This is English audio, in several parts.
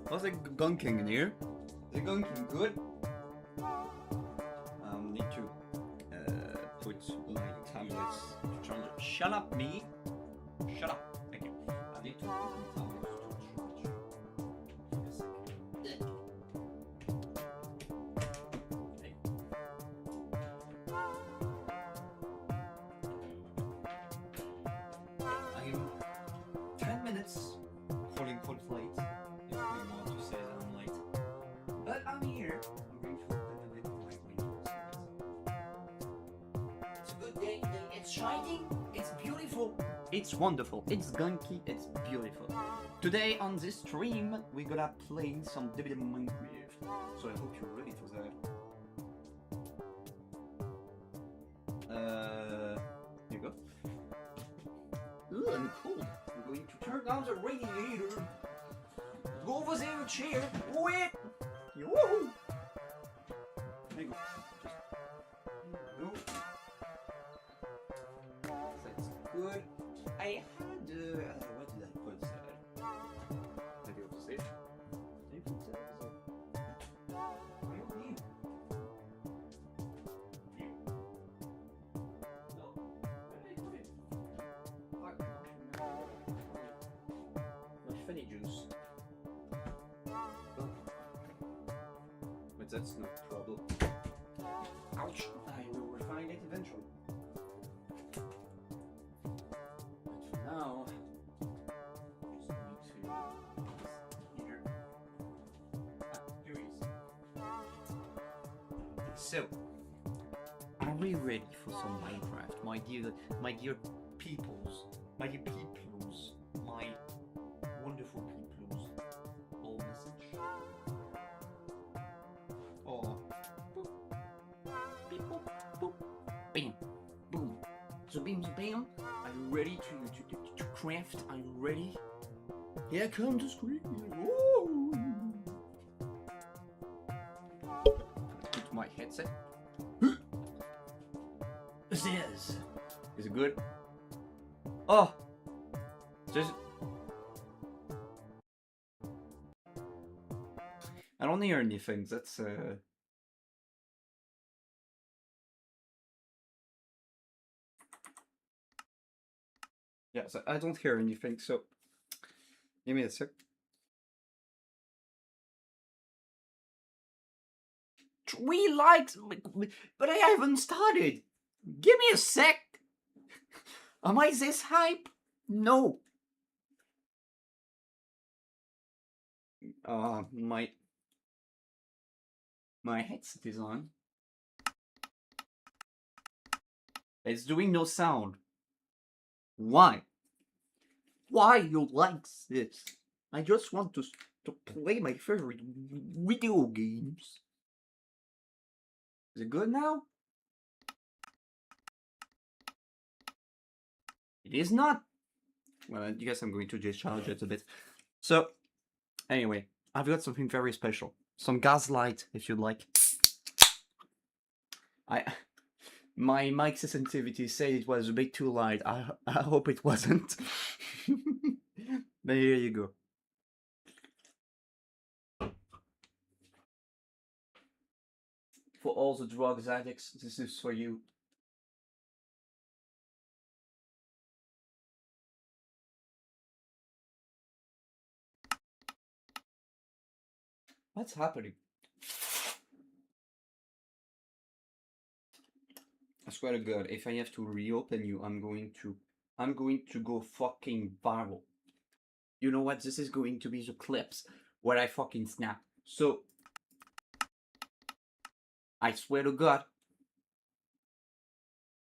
How's the gunking here? The gunking good? Need to put light. time it's trying to shut up, me. Shut up. Thank you. I need to open the towels to charge. Give a second. Hey. I'm 10 minutes calling for the late. If you want to say that I'm late. But I'm here. I'm going to open a bit of my windows. It's a good day. It's shining. It's beautiful. It's wonderful. It's gunky. It's beautiful. Today on this stream, we're gonna play some DVD Minecraft. So I hope you're ready for that. Here you go. Ooh, I'm cold. I'm going to turn down the radiator. Go over there, chair. Wait. Woohoo! There you go. Just go. That's good. I had what did I put there? Maybe I'll save. Did you put that? Where are you? No. Where did I put it? My funny juice. But that's no problem. Ouch! I will refine it eventually. But for now, just need to here. Here he is. So, are we ready for some Minecraft, my dear peoples, my wonderful peoples? All message. Oh. Beep, boop, boop. Bam, boom. So bam, bam. Are you ready to craft? Are you ready? Here comes the screen. Woo! Put my headset. This is it good? Oh, just. I don't hear anything. That's yeah, so I don't hear anything, so give me a sec. 3 likes, but I haven't started. Give me a sec. Am I this hype? No. My headset is on. It's doing no sound. Why? Why you like this? I just want to play my favorite video games. Is it good now? It is not. Well, I guess I'm going to just charge it a bit. So, anyway, I've got something very special. Some gaslight, if you'd like. My mic sensitivity said it was a bit too light. I hope it wasn't. But here you go. For all the drugs addicts, this is for you. What's happening? I swear to God, if I have to reopen you, I'm going to go fucking viral. You know what? This is going to be the clips where I fucking snap. So, I swear to God.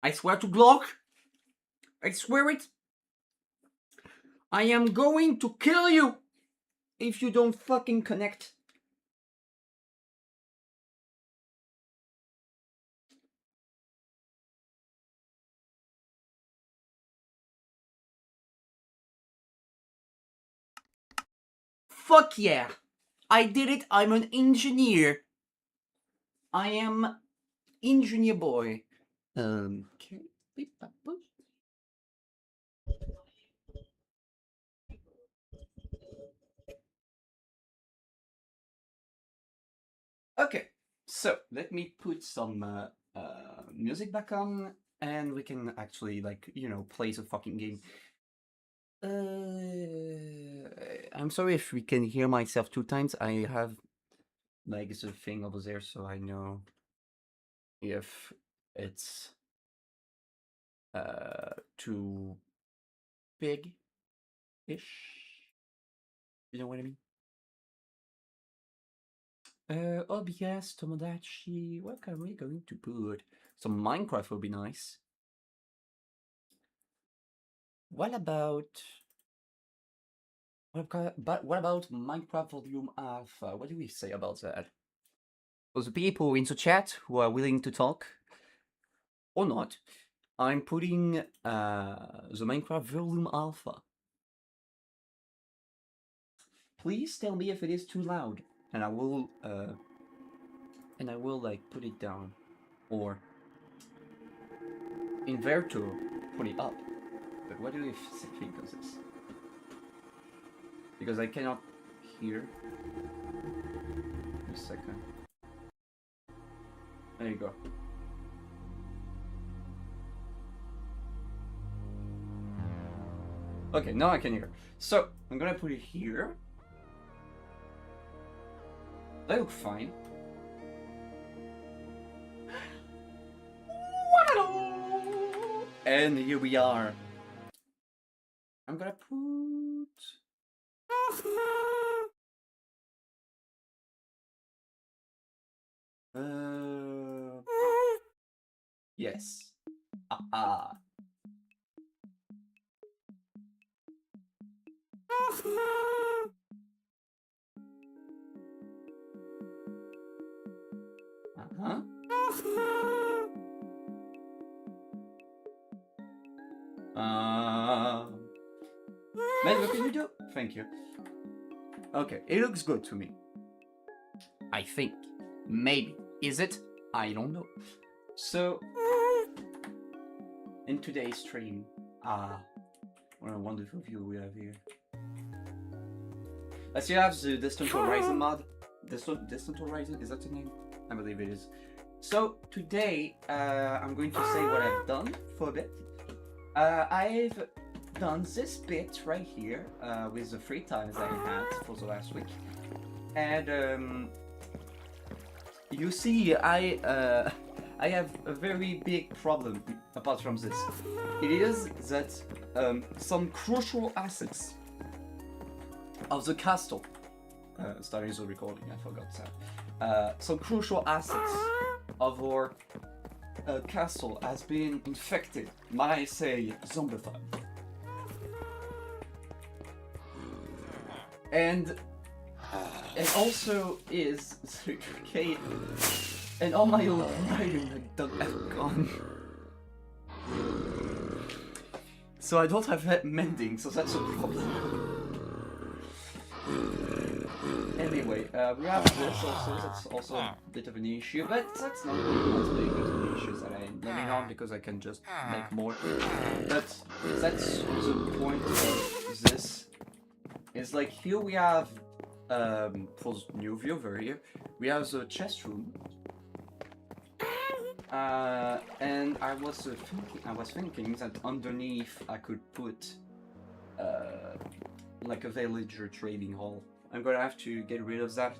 I swear to Glock. I swear it. I am going to kill you if you don't fucking connect. Fuck yeah! I did it. I'm an engineer. I am engineer boy. Okay. Okay, so let me put some music back on, and we can actually, like, you know, play the fucking game. I'm sorry if we can hear myself 2 times. I have like the thing over there, so I know if it's too big ish. You know what I mean? OBS, Tomodachi, what are we going to put? Some Minecraft would be nice. What about Minecraft Volume Alpha? What do we say about that? For the people in the chat who are willing to talk, or not, I'm putting the Minecraft Volume Alpha. Please tell me if it is too loud, and I will like put it down, or Inverto put it up. But what do you think of this? Because I cannot hear. A second. There you go. Okay, now I can hear. So I'm gonna put it here. They look fine. And here we are. I'm gonna put... Yes. Uh-huh. Man, what can you do? Thank you. Okay, it looks good to me. I think. Maybe. Is it? I don't know. So, in today's stream, what a wonderful view we have here. Let's see, I have the Distant Horizon mod. Distant Horizon, is that the name? I believe it is. So, today, I'm going to say what I've done for a bit. I've done this bit right here with the free times I had for the last week. And you see, I have a very big problem apart from this. It is that some crucial assets of the castle, starting the recording, I forgot that. Some crucial assets of our castle has been infected, might I say, zombified. And it also is okay. And all my old writing have gone. So I don't have mending, so that's a problem. Anyway, we have this also, that's also a bit of an issue, but that's not as big as the issues that I'm living on because I can just make more. But that's the point of this. It's like here we have, for new view over here, we have the chest room. And I was thinking that underneath I could put like a villager trading hall. I'm gonna have to get rid of that,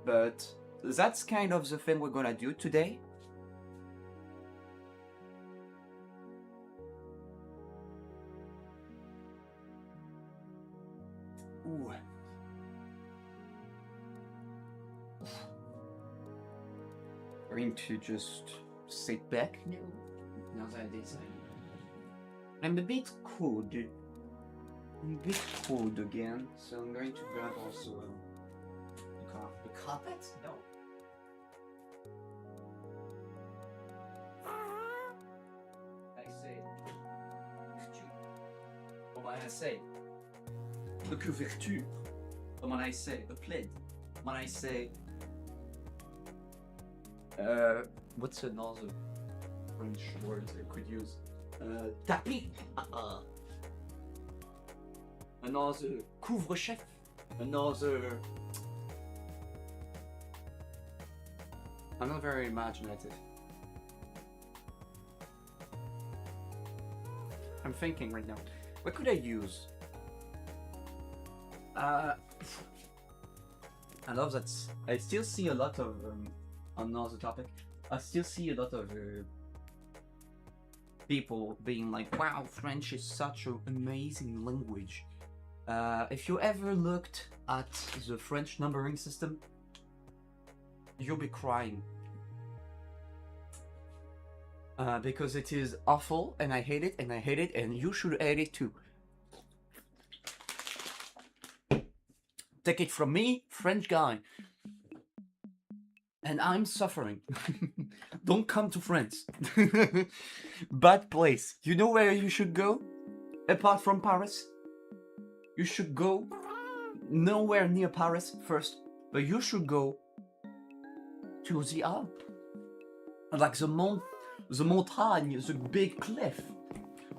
but that's kind of the thing we're gonna do today. Ooh. Going to just sit back now that I decided. I'm a bit cold. I'm a bit cold again, so I'm going to grab also the carpet? No. I say, comment I say, a couverture. Comment I say, a plaid. Comment I say, what's another French word I could use? Tapis. Another couvre-chef. Another. I'm not very imaginative. I'm thinking right now. What could I use? I love that. I still see a lot of another topic. I still see a lot of people being like, "Wow, French is such an amazing language." If you ever looked at the French numbering system, you'll be crying. Because it is awful, and I hate it, and I hate it, and you should hate it too. Take it from me, French guy. And I'm suffering. Don't come to France. Bad place. You know where you should go? Apart from Paris? You should go nowhere near Paris first, but you should go to the Alps. Like the montagne, the big cliff.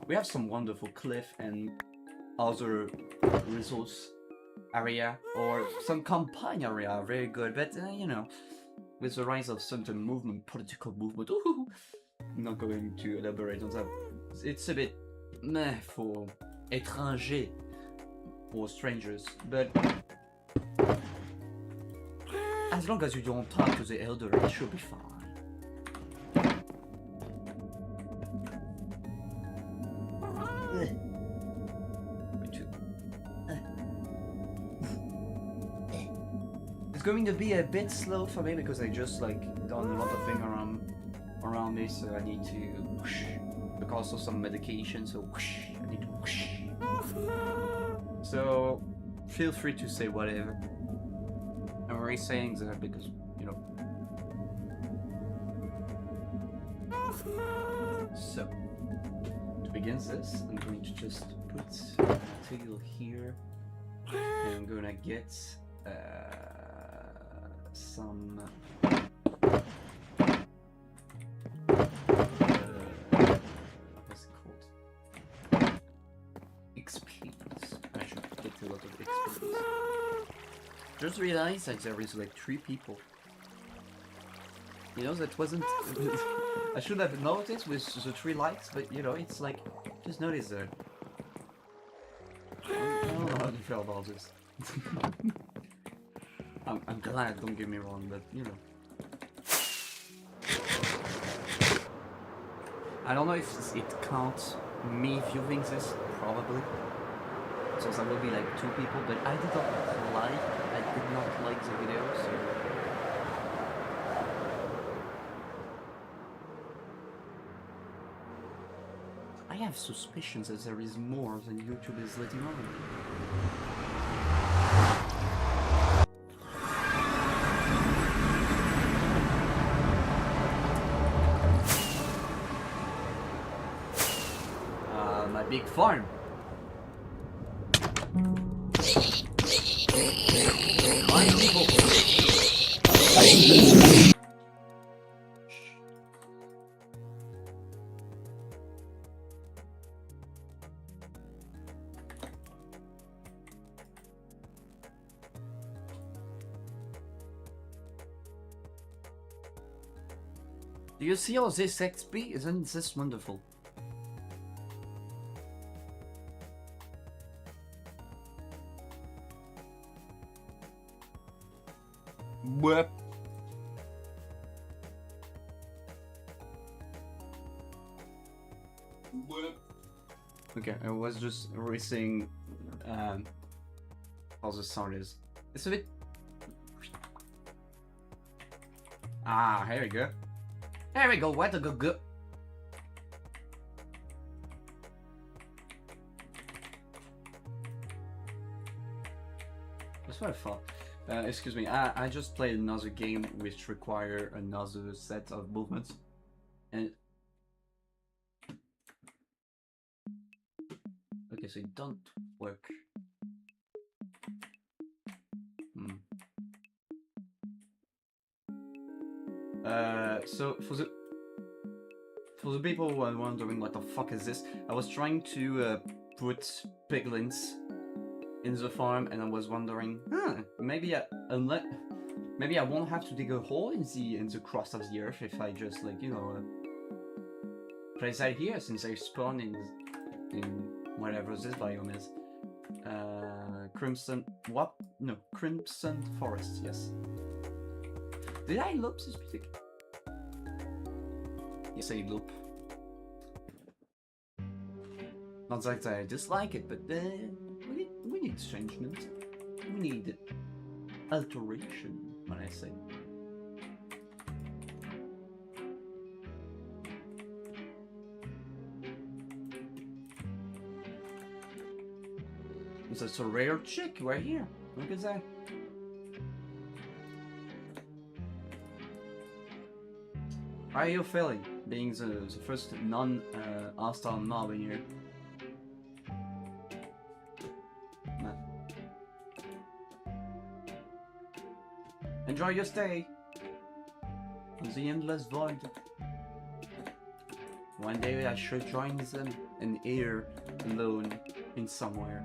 We have some wonderful cliff and other resource area, or some campaign area are very good, but you know, with the rise of certain movement, political movement, I'm not going to elaborate on that. It's a bit meh for étrangers, for strangers, but as long as you don't talk to the elderly, it should be fine. It's going to be a bit slow for me because I just like done a lot of things around me, so I need to whoosh. Like also some medication, so whoosh, I need to whoosh. So feel free to say whatever. I'm already saying that because, you know. So to begin this, I'm going to just put a tail here, and I'm gonna get some what's it called? Experience. I should get a lot of experience. Just realized that there is like 3 people. You know, that wasn't. I should have noticed with the 3 lights, but you know, it's like just notice there. I don't know how to feel about this. I'm glad, don't get me wrong, but you know. I don't know if it counts me viewing this, probably. So there will be like 2 people, but I did not like the video, so. I have suspicions that there is more than YouTube is letting on. My big farm. Do you see all this XP? Isn't this wonderful? What? Okay, I was just erasing how the sound is. It's a bit. Ah, here we go. There we go. What a good. That's what I thought. Excuse me, I just played another game which require another set of movements. And okay, so it don't work. So for the people who are wondering what the fuck is this, I was trying to put piglins in the farm, and I was wondering, maybe I won't have to dig a hole in the crust of the earth if I just, like, you know, place that here, since I spawn in in whatever this biome is. Crimson... what? No, Crimson Forest, yes. Did I loop this music? Yes, I loop. Not that I dislike it, but we need changement. We need alteration, when I say. It's a rare chick right here. Look at that. How are you feeling, being the first non-hostile mob in here? Nah. Enjoy your stay on the endless void. One day I should join them and here alone in somewhere.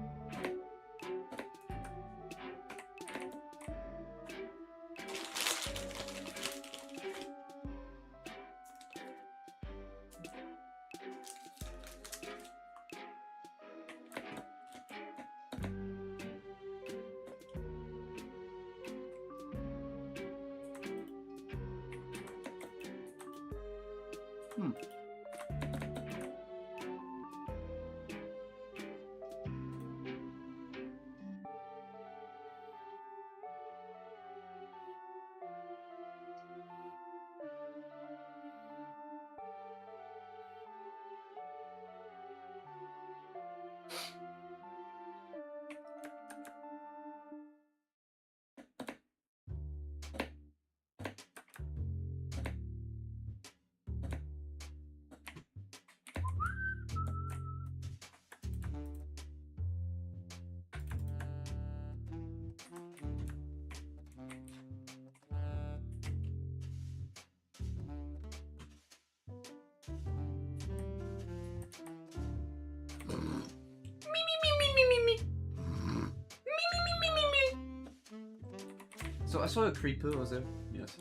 So I saw a creeper, was there? Yes.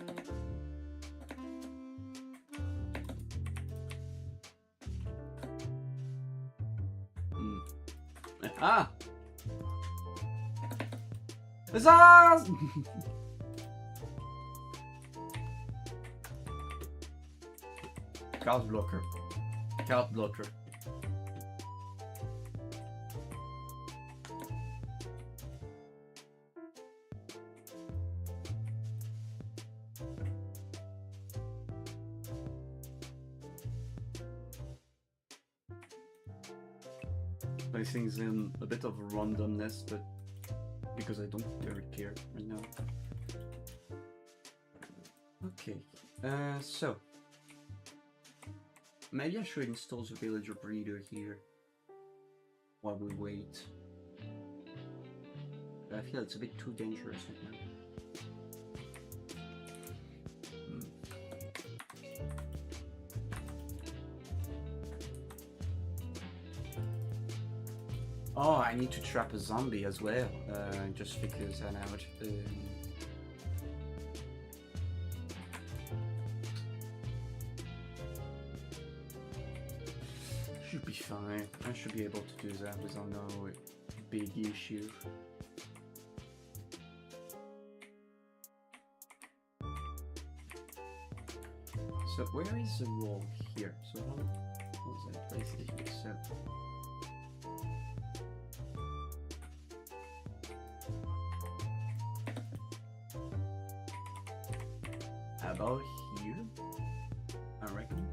Ah! Huzzah! Card blocker. Card blocker. I think it's in a bit of randomness, but because I don't really care right now. Okay, so maybe I should install the villager breeder here while we wait. But I feel it's a bit too dangerous right now. Oh, I need to trap a zombie as well, just because I know it. Should be fine. I should be able to do that without no big issue. So where is the wall here? So how was that place here? So. About here, I reckon.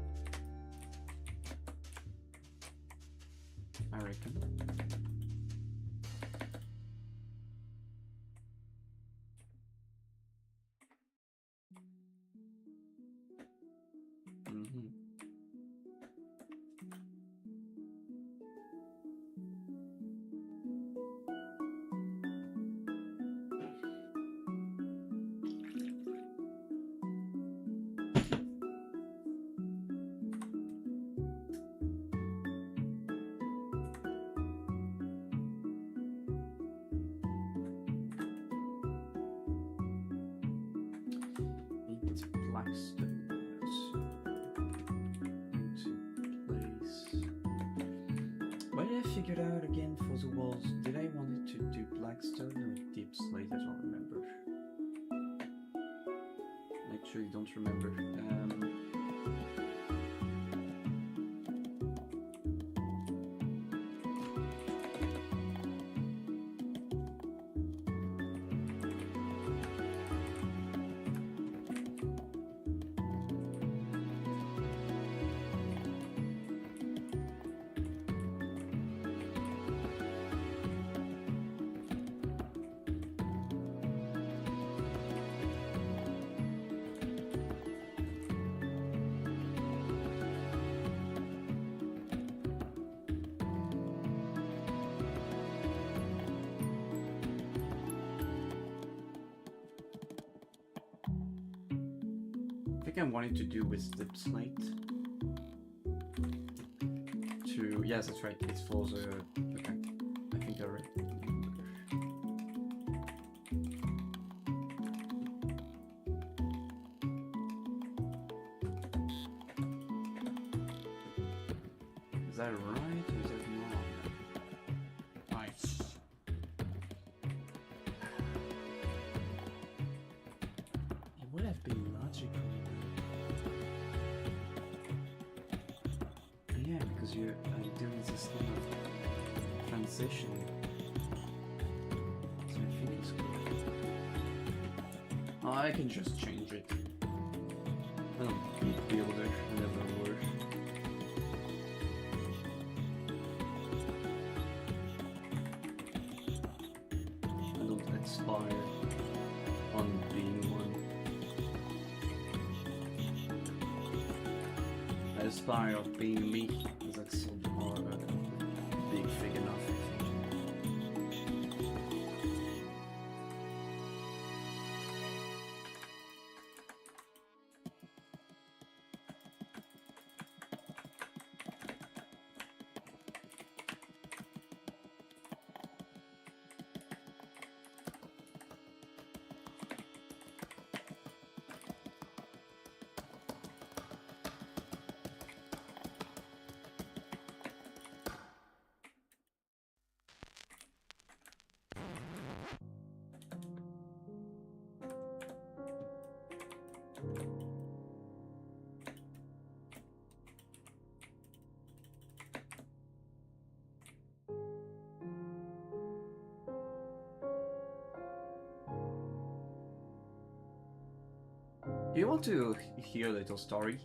figure out again for the walls? Did I want it to do black stone or deep slate? I don't remember. Actually, don't remember. I think I wanted to do with the slate. To yes, that's right. It's for the okay. I think I read. Is that right or is that wrong? Nice. It would have been logical. Yeah, because you're doing this kind of transition. So I think it's good. Oh, I can just change it. I don't need builder, never work. I don't aspire on being one. I aspire of being me. That's so big fig enough, I think. Do you want to hear a little story?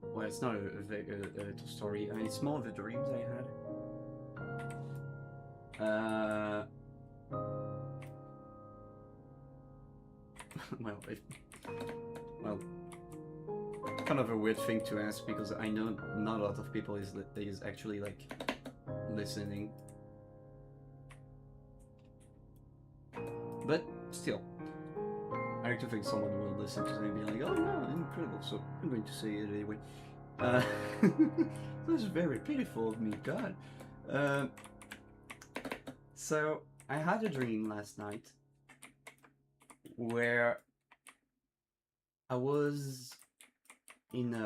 Well, it's not a little story. I mean, it's more of the dreams I had. Well, it's kind of a weird thing to ask because I know not a lot of people is actually like listening, but still. I like to think someone will listen to it and be like, oh no, incredible, so I'm going to say it anyway. That's very pitiful of me, God. So, I had a dream last night where I was in,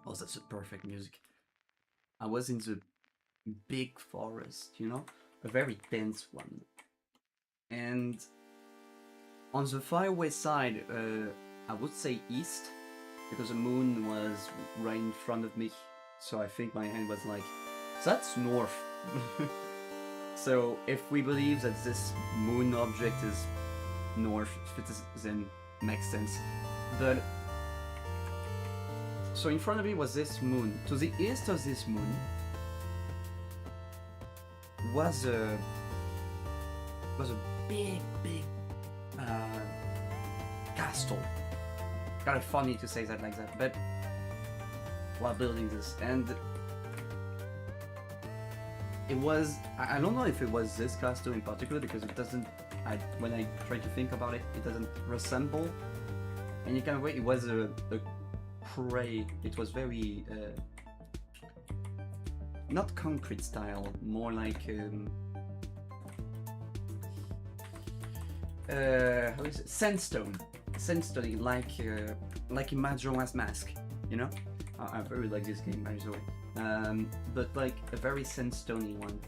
oh, that's a perfect music. I was in the big forest, you know, a very dense one. And on the faraway side, I would say east, because the moon was right in front of me. So I think my hand was like, that's north. So if we believe that this moon object is north, then makes sense. But so in front of me was this moon. To the east of this moon was a big castle. Kind of funny to say that like that, but while building this, and it was, I don't know if it was this castle in particular because it doesn't, when I try to think about it, it doesn't resemble any kind of way. It was a prey. It was very not concrete style, more like how is it? Sandstone, like in Majora's Mask, you know. I very like this game, by the way. But like a very sandstone one.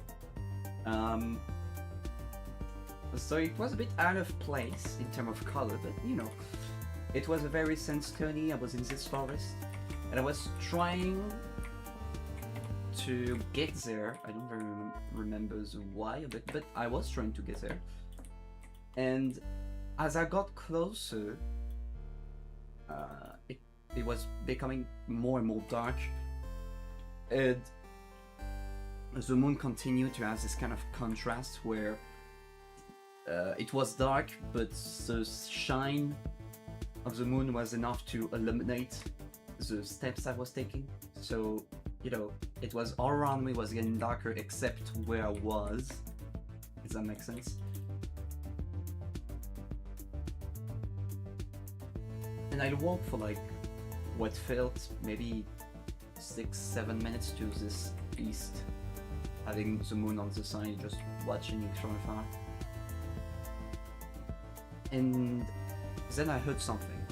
So it was a bit out of place in terms of color, but you know, it was a very sandstone. I was in this forest, and I was trying to get there. I don't very remember the why of it, but I was trying to get there. And as I got closer, it was becoming more and more dark, and the moon continued to have this kind of contrast where it was dark, but the shine of the moon was enough to illuminate the steps I was taking. So, you know, it was all around me was getting darker except where I was. Does that make sense? And I walked for like what felt maybe 6-7 minutes to this east, having the moon on the side, just watching it from afar. And then I heard something.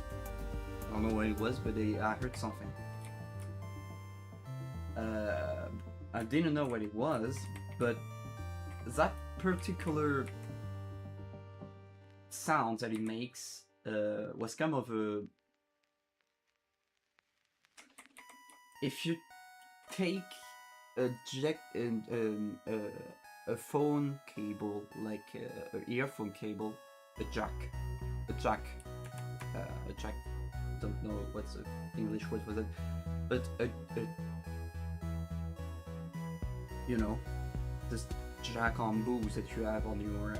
I don't know what it was, but I heard something. I didn't know what it was, but that particular sound that it makes was kind of a... If you take a phone cable, like an earphone cable, a jack, don't know what's the English word for that, but you know, this jack on booze that you have on your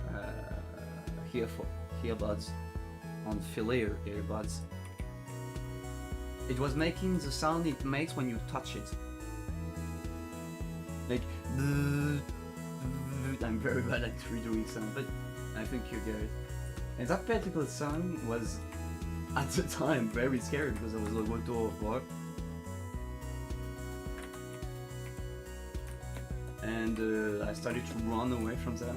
earbuds, on filaire earbuds. It was making the sound it makes when you touch it. Like, I'm very bad at redoing sound, but I think you get it. And that particular sound was, at the time, very scary because I was like, what the fuck? And I started to run away from that.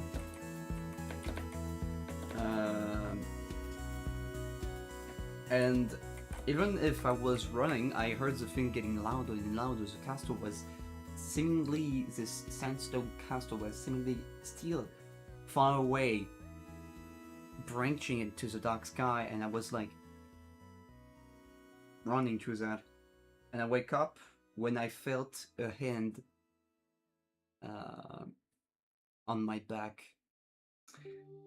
And even if I was running, I heard the thing getting louder and louder. The castle was seemingly, this sandstone castle was seemingly still far away, branching into the dark sky, and I was like running through that. And I wake up when I felt a hand on my back,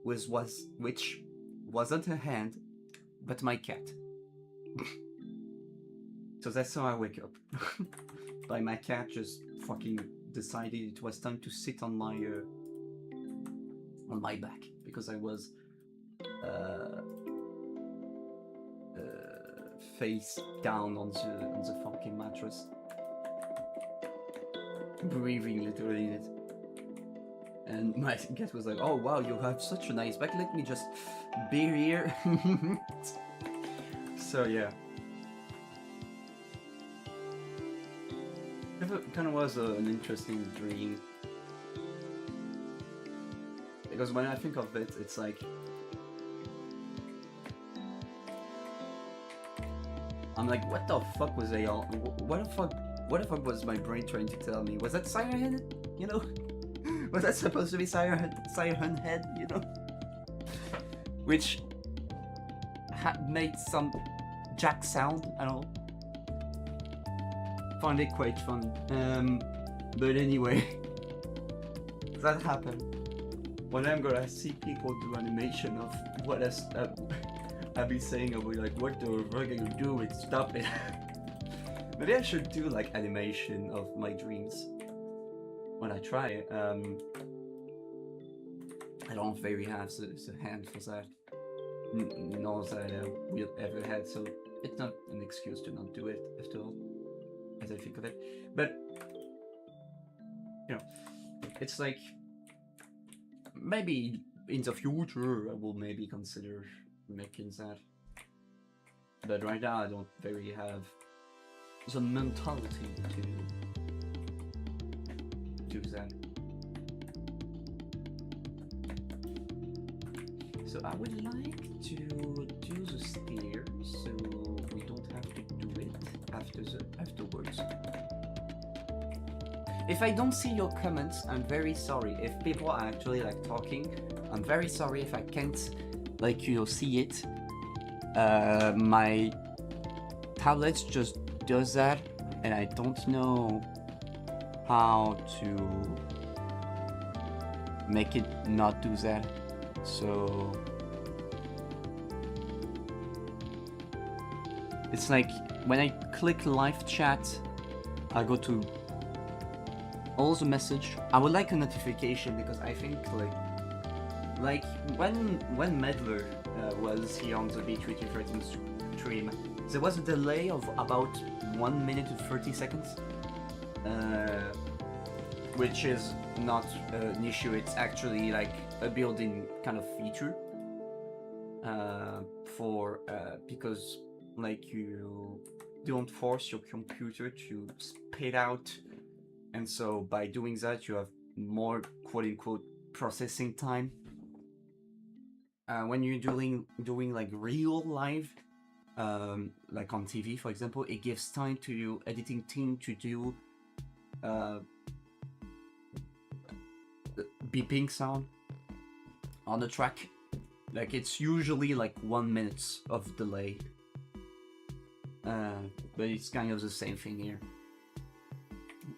which wasn't a hand, but my cat. So that's how I wake up. By my cat just fucking decided it was time to sit on my back because I was face down on the fucking mattress, breathing literally in it. And my cat was like, "Oh wow, you have such a nice back. Let me just be here." So yeah. It kind of was an interesting dream, because when I think of it, it's like I'm like, what the fuck was they all? What the fuck was my brain trying to tell me? Was that Siren Head? You know, was that supposed to be Siren Head? You know, which had made some jack sound. I don't know. Find it quite fun. But anyway, that happened. When I'm gonna see people do animation of what I've been saying, I'll be like, what the fuck are you doing? Stop it. Maybe I should do like animation of my dreams when I try it. I don't very have the hand for that. Nor that I will ever had, so it's not an excuse to not do it after all, as I think of it. But you know, it's like maybe in the future I will maybe consider making that. But right now I don't very have the mentality to do that. So I would like to do the stairs so we don't have to do it. afterwards. If I don't see your comments, I'm very sorry. If people are actually like talking, I'm very sorry if I can't like see it. My tablet just does that, and I don't know how to make it not do that. So it's like when I click live chat, I go to all the message. I would like a notification because I think like when Medler was here on the B313 stream, there was a delay of about 1 minute and 30 seconds, which is not an issue. It's actually like a built-in kind of feature for because like you don't force your computer to spit out, and so by doing that you have more quote-unquote processing time. When you're doing like real live, like on TV for example, it gives time to your editing team to do beeping sound on the track. Like it's usually like 1 minute of delay, but it's kind of the same thing here.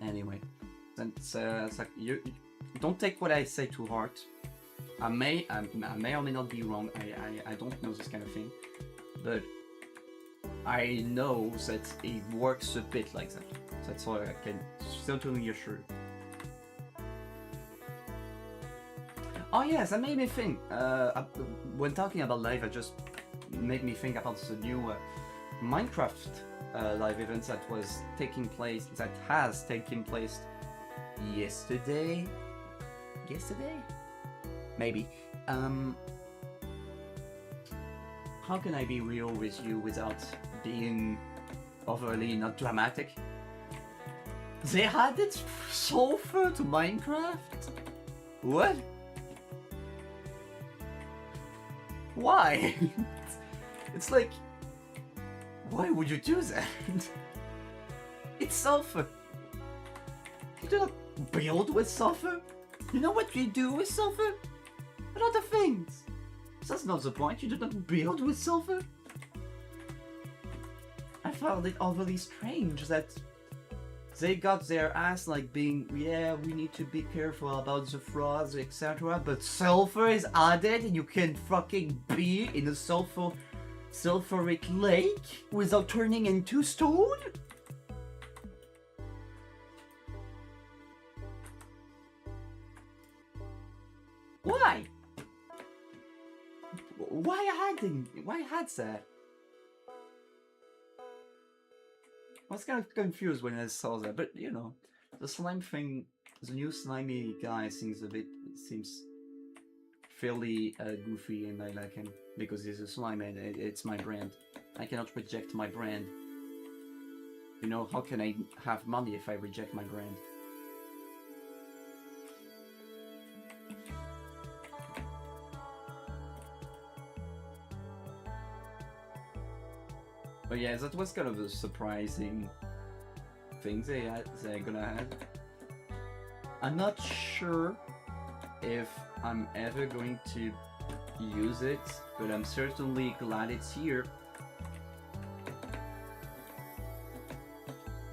Anyway, it's like you don't take what I say too hard. I may or may not be wrong. I don't know this kind of thing, but I know that it works a bit like that. That's all I can certainly assure. Oh yes, that made me think. When talking about live, it just made me think about the new Minecraft live event that has taken place yesterday. Maybe. How can I be real with you without being overly not dramatic? They added sulfur to Minecraft? What? Why? It's like, why would you do that? It's sulfur. You do not build with sulfur. You know what you do with sulfur? A lot of things. That's not the point. You do not build with sulfur. I found it overly strange that they got their ass like being, yeah, we need to be careful about the frauds, etc. But sulfur is added and you can fucking be in a sulfuric lake without turning into stone? Why? Why had that? I was kind of confused when I saw that, but you know, the slime thing, the new slimy guy seems fairly goofy, and I like him because he's a slime and it's my brand. I cannot reject my brand. You know, how can I have money if I reject my brand? But yeah, that was kind of a surprising thing they're gonna have. I'm not sure if I'm ever going to use it, but I'm certainly glad it's here.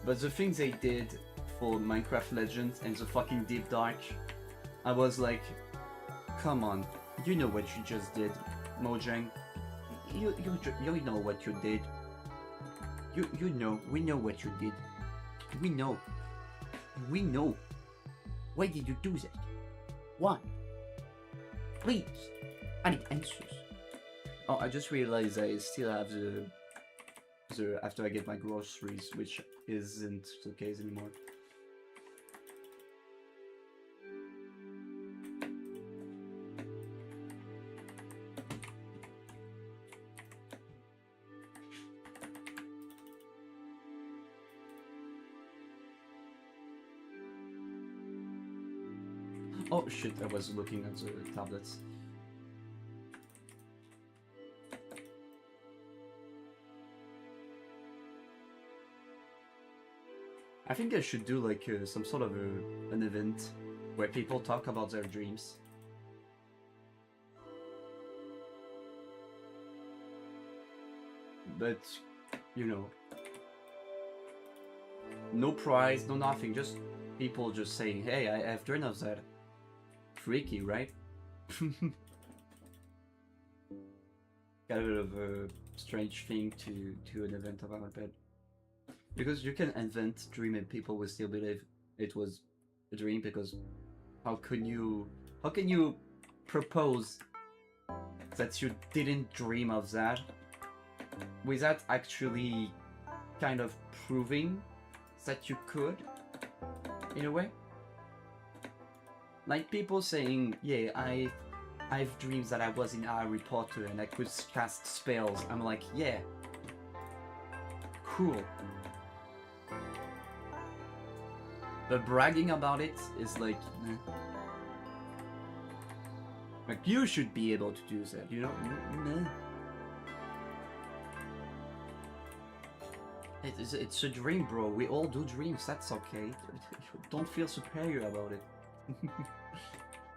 But the things they did for Minecraft Legends and the fucking Deep Dark, I was like, come on, you know what you just did, Mojang. You know what you did. You know, we know what you did. We know. Why did you do that? Why? Please, I need answers. Oh, I just realized I still have the after I get my groceries, which isn't the case anymore. Oh shit, I was looking at the tablets. I think I should do like some sort of an event where people talk about their dreams. But, you know, no prize, no nothing, just people just saying, hey, I've dreamed of that. Freaky, right? Kind of a strange thing to do an event about, but because you can invent dream and people will still believe it was a dream, because how can you propose that you didn't dream of that without actually kind of proving that you could, in a way? Like people saying, yeah, I've dreamed that I was in Harry Potter and I could cast spells. I'm like, yeah, cool. But bragging about it is like, like you should be able to do that, you know? It's a dream, bro. We all do dreams. That's okay. Don't feel superior about it.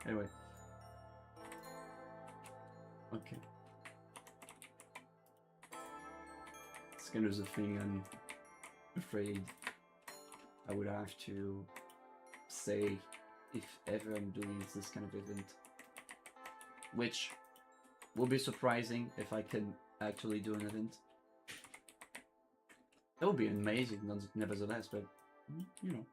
Anyway. Okay. It's kind of the thing I'm afraid I would have to say if ever I'm doing this kind of event. Which will be surprising if I can actually do an event. That would be amazing, nevertheless, but, you know.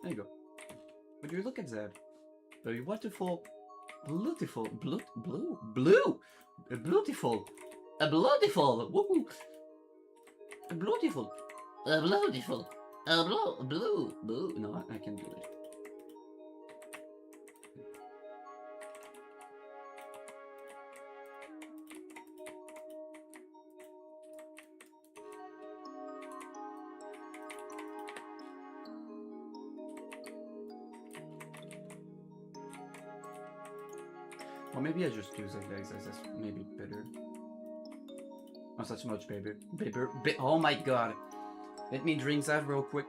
There you go. Would you look at that? Very beautiful, beautiful, blue, beautiful, beautiful, woohoo! Beautiful, beautiful, blue. No, I can do it. Or maybe I just use it like this. That's maybe better. Oh, that's much better. Oh my god. Let me drink that real quick.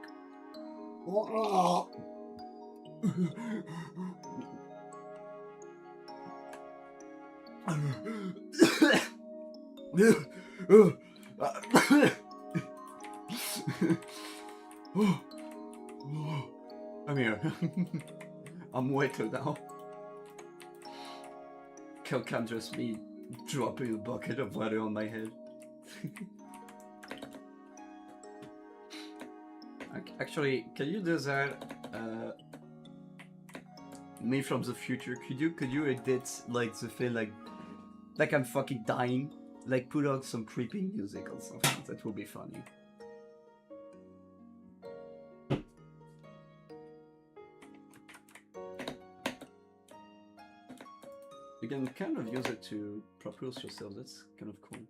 I'm here. I'm wetted now. Can't just be dropping a bucket of water on my head. Actually, can you do that? Me from the future, could you edit like the thing like I'm fucking dying? Like put on some creepy music or something. That would be funny. You can kind of use it to propulse yourself. That's kind of cool.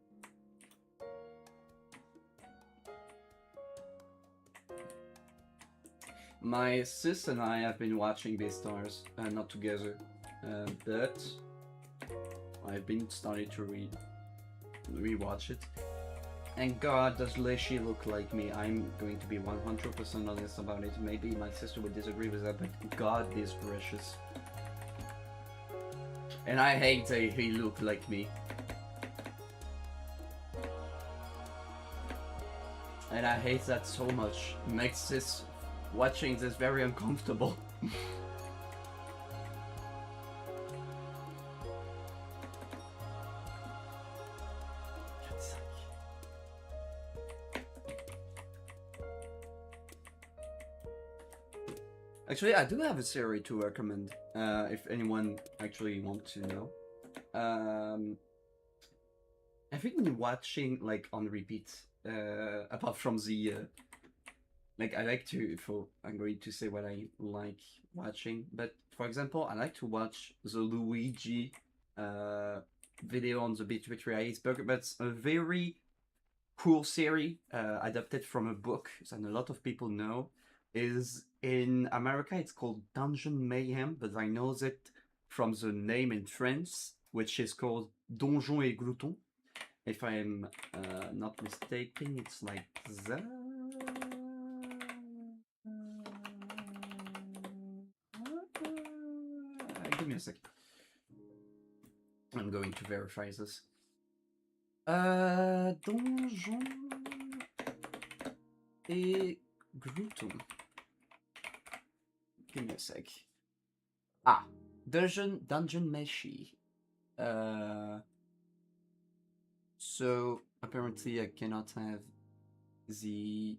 My sis and I have been watching Beastars, not together, but I've been starting to rewatch it. And God, does Leshy look like me? I'm going to be 100% honest about it. Maybe my sister would disagree with that, but God is gracious. And I hate that he looked like me. And I hate that so much. It makes this watching this very uncomfortable. Actually, I do have a series to recommend, if anyone actually wants to know. I've been watching, like, on repeat, apart from the, like, I like to, I'm going to say what I like watching, but, for example, I like to watch the Luigi, video on the Beach Victoria Iceberg, but it's a very cool series adapted from a book that a lot of people know. Is in America it's called Dungeon Mayhem, but I know that from the name in France, which is called Donjon et Glouton. If I'm not mistaken, it's like that. Give me a sec. I'm going to verify this. Donjon et Glouton. Give me a sec. Ah, Dungeon Meshi. So apparently I cannot have the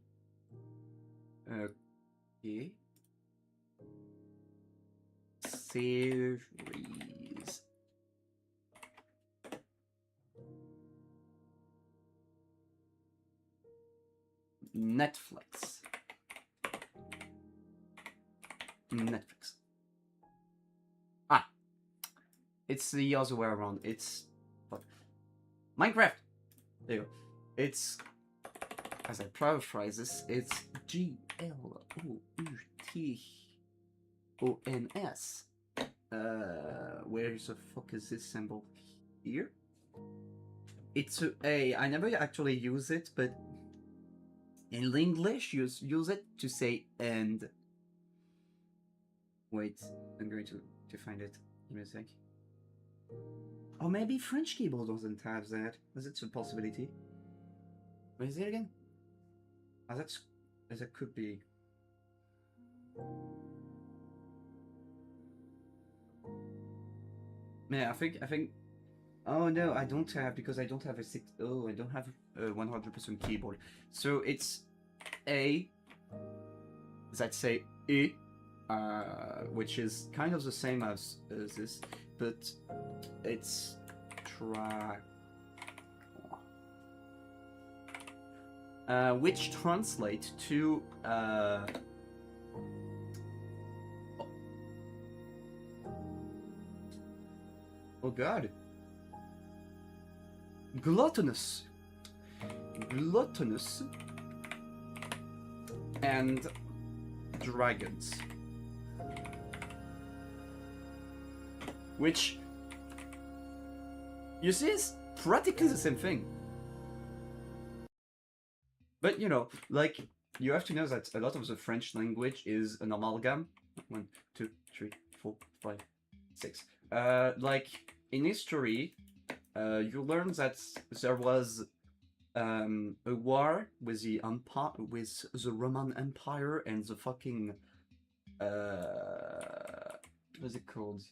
okay series. Netflix. Ah, it's the other way around. It's what? Minecraft. There you go. It's, as I paraphrase this, it's GLOUTONS. Where the fuck is this symbol? Here? It's a. I never actually use it, but in English, use it to say and. Wait, I'm going to find it. Give me a sec. Or maybe French keyboard doesn't have that. Is it a possibility? What is it again? Oh, that could be. Yeah, I think. Oh no, I don't have, because I don't have a six. Oh, I don't have a 100% keyboard. So it's A. That say E. Which is kind of the same as this, but it's track, which translates to oh god, gluttonous and dragons. Which, you see, is practically the same thing. But, you know, like, you have to know that a lot of the French language is an amalgam. 1, 2, 3, 4, 5, 6. Like, in history, you learn that there was a war with the Roman Empire and the fucking, what's it called?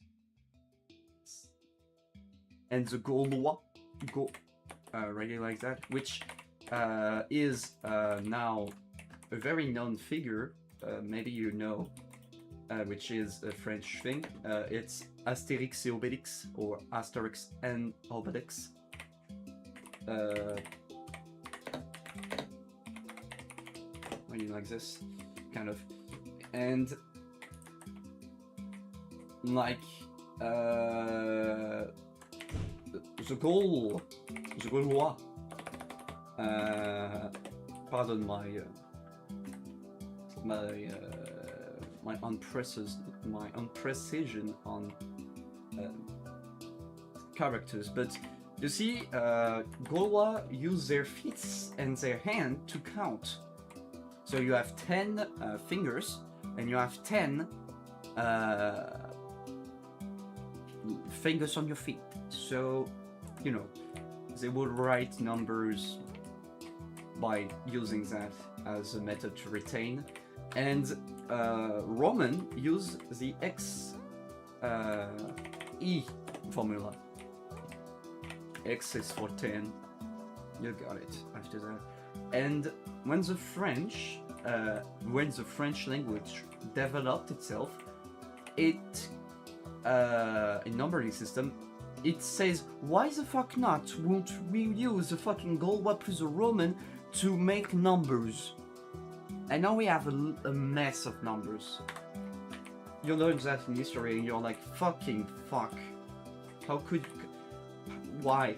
And the Gaulois, really like that, which is now a very known figure, maybe you know, which is a French thing. It's Asterix et Obelix, or Asterix and Obelix. Really like this, kind of. And like the Gaulois, pardon my unprecision on characters, but you see, Gaulois use their feet and their hand to count. So you have 10 fingers, and you have 10 fingers on your feet. So, you know, they will write numbers by using that as a method to retain. And Roman use the XE formula. X is for 10. You got it after that. And when the French language developed itself, in numbering system, it says, why the fuck not? Won't we use the fucking Gaulois plus the Roman to make numbers? And now we have a mess of numbers. You learn that in history and you're like, fucking fuck. How could... Why?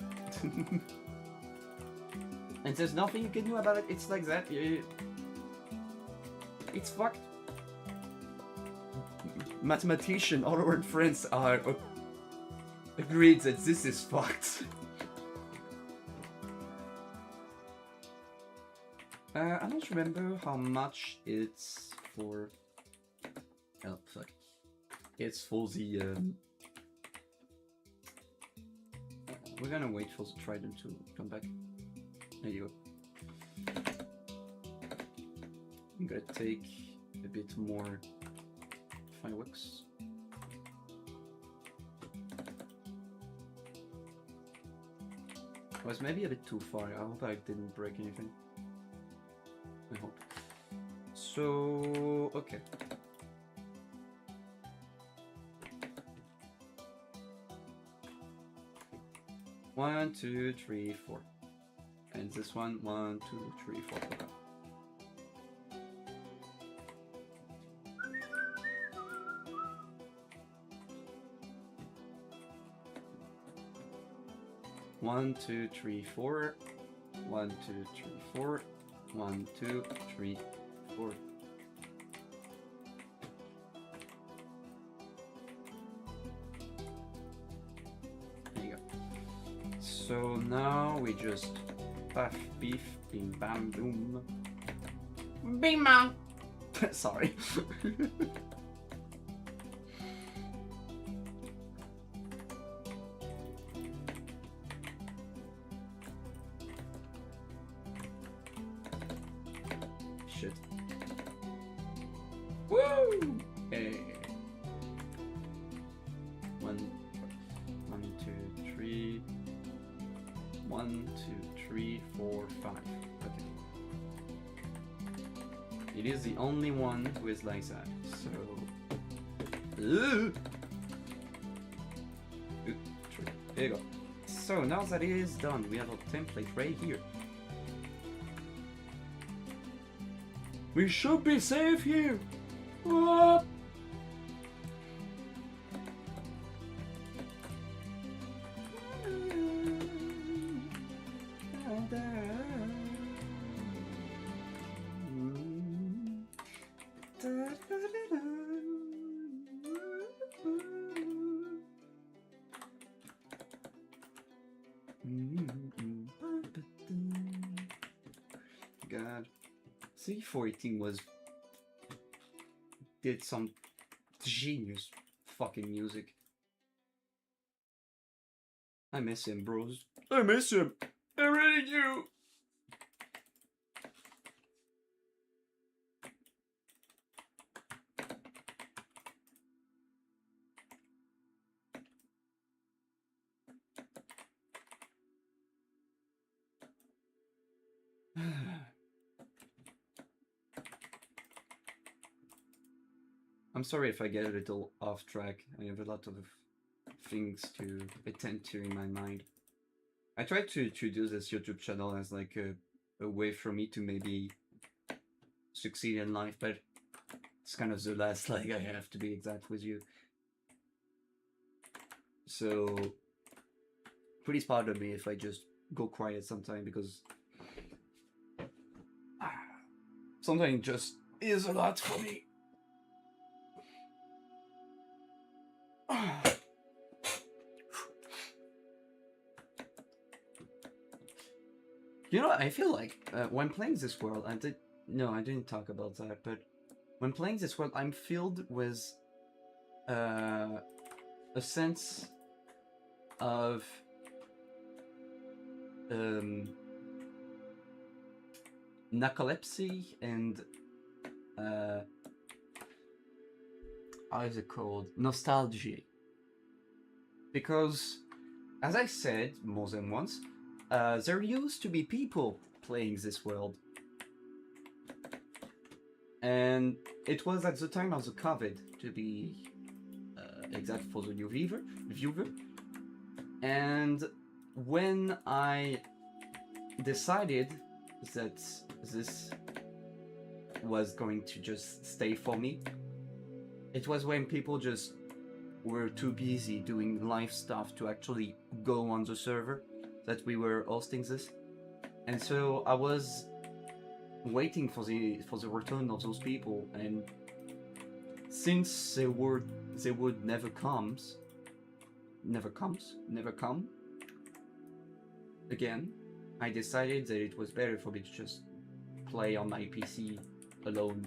And there's nothing you can do about it. It's like that. It's fucked. Mathematicians all over France are agreed that this is fucked. I don't remember how much it's for. Oh fuck! It's for the. We're gonna wait for the trident to come back. There you go. I'm gonna take a bit more fireworks. It was maybe a bit too far. I hope I didn't break anything. I hope. So, okay. One, two, three, four. And this one, 1, 2, 3, 4. Okay. One, two, three, four. 1, 2, 3, 4. 1, 2, 3, 4. There you go. So now we just paf, beef, bing, bam, boom. Bing, bam. Sorry. Shit. Woo! Hey. 1, 2, 3. 1, 2, 3, 4, 5. Okay. It is the only one who is like that. So. Ooh, true. There you go. So now that it is done, we have a template right here. We should be safe here. What? God. C418 did some genius fucking music. I miss him, bros. I miss him. I really do. I'm sorry if I get a little off track. I have a lot of things to attend to in my mind. I tried to do this YouTube channel as like a way for me to maybe succeed in life, but it's kind of the last leg, I have to be exact with you. So please pardon me if I just go quiet sometime, because something just is a lot for me. You know, I feel like when playing this world, I didn't talk about that, but when playing this world, I'm filled with a sense of narcolepsy and how is it called? Nostalgia. Because, as I said more than once, there used to be people playing this world. And it was at the time of the COVID, to be exact for the new viewer. And when I decided that this was going to just stay for me, it was when people just were too busy doing live stuff to actually go on the server that we were hosting this. And so I was waiting for the return of those people, and since they would never come again, I decided that it was better for me to just play on my PC alone.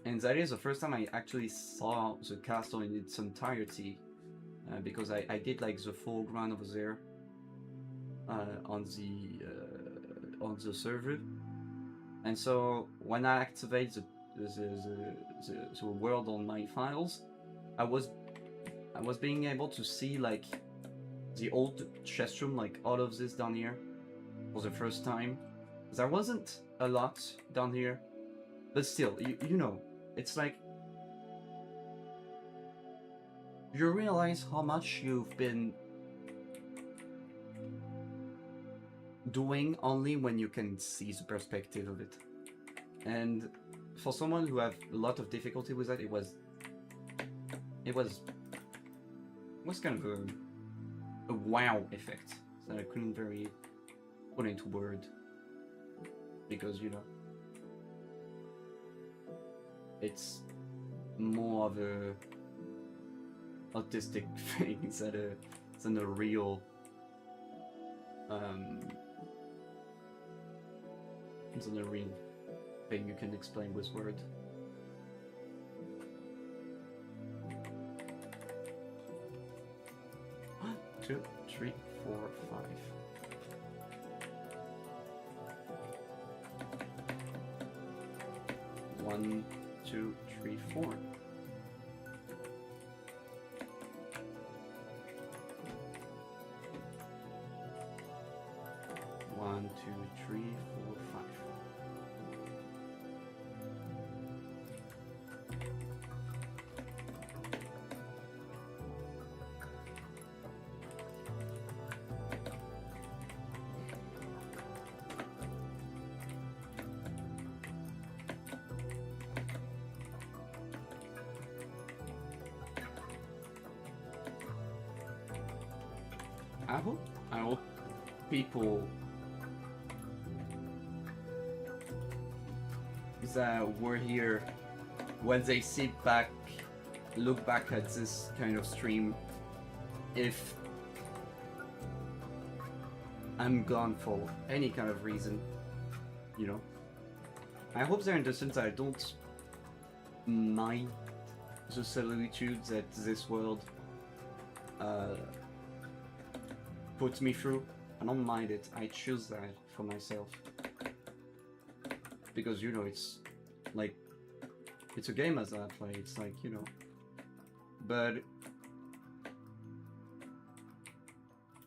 And that is the first time I actually saw the castle in its entirety, because I did like the foreground over there on the server, and so when I activate the world on my files, I was being able to see like the old chest room, like all of this down here for the first time. There wasn't a lot down here, but still, you know, it's like you realize how much you've been doing only when you can see the perspective of it. And for someone who have a lot of difficulty with that, it was kind of a wow effect that I couldn't very put into word, because you know it's more of a autistic thing than a real thing you can explain with word. One, two, three, four, five. One, two, three, four. One, two, three, four, five. I hope people that were here, when they look back at this kind of stream, if I'm gone for any kind of reason, you know, I hope they understand that I don't mind the solitude that this world puts me through. I don't mind it. I choose that for myself, because you know, it's like, it's a game as I play. It's like, you know, but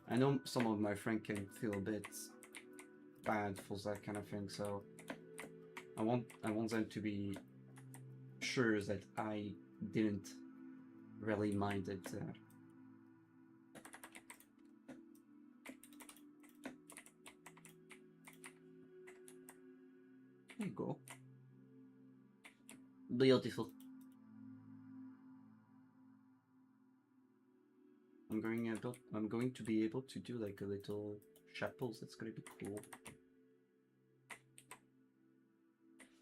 I know some of my friends can feel a bit bad for that kind of thing, so I want them to be sure that I didn't really mind it. There you go. Beautiful. I'm going to be able to do like a little chapels. That's gonna be cool.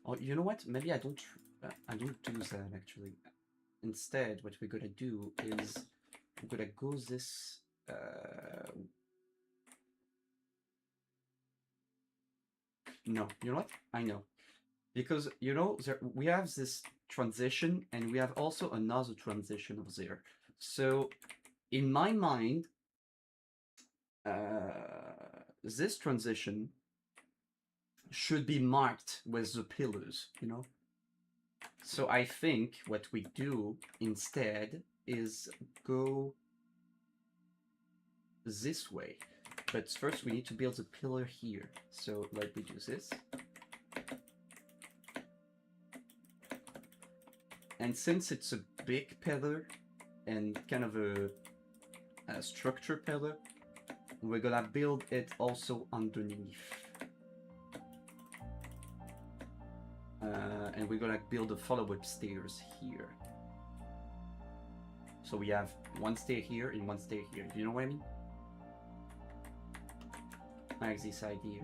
Oh, you know what? Maybe I don't do that actually. Instead, what we're gonna do is we're gonna go this. No, you know what? I know, because you know we have this transition, and we have also another transition over there. So, in my mind, this transition should be marked with the pillars, you know. So I think what we do instead is go this way. But first we need to build a pillar here. So let me do this. And since it's a big pillar and kind of a structure pillar, we're gonna build it also underneath. And we're gonna build a follow-up stairs here. So we have one stair here and one stair here. Do you know what I mean? I like this idea.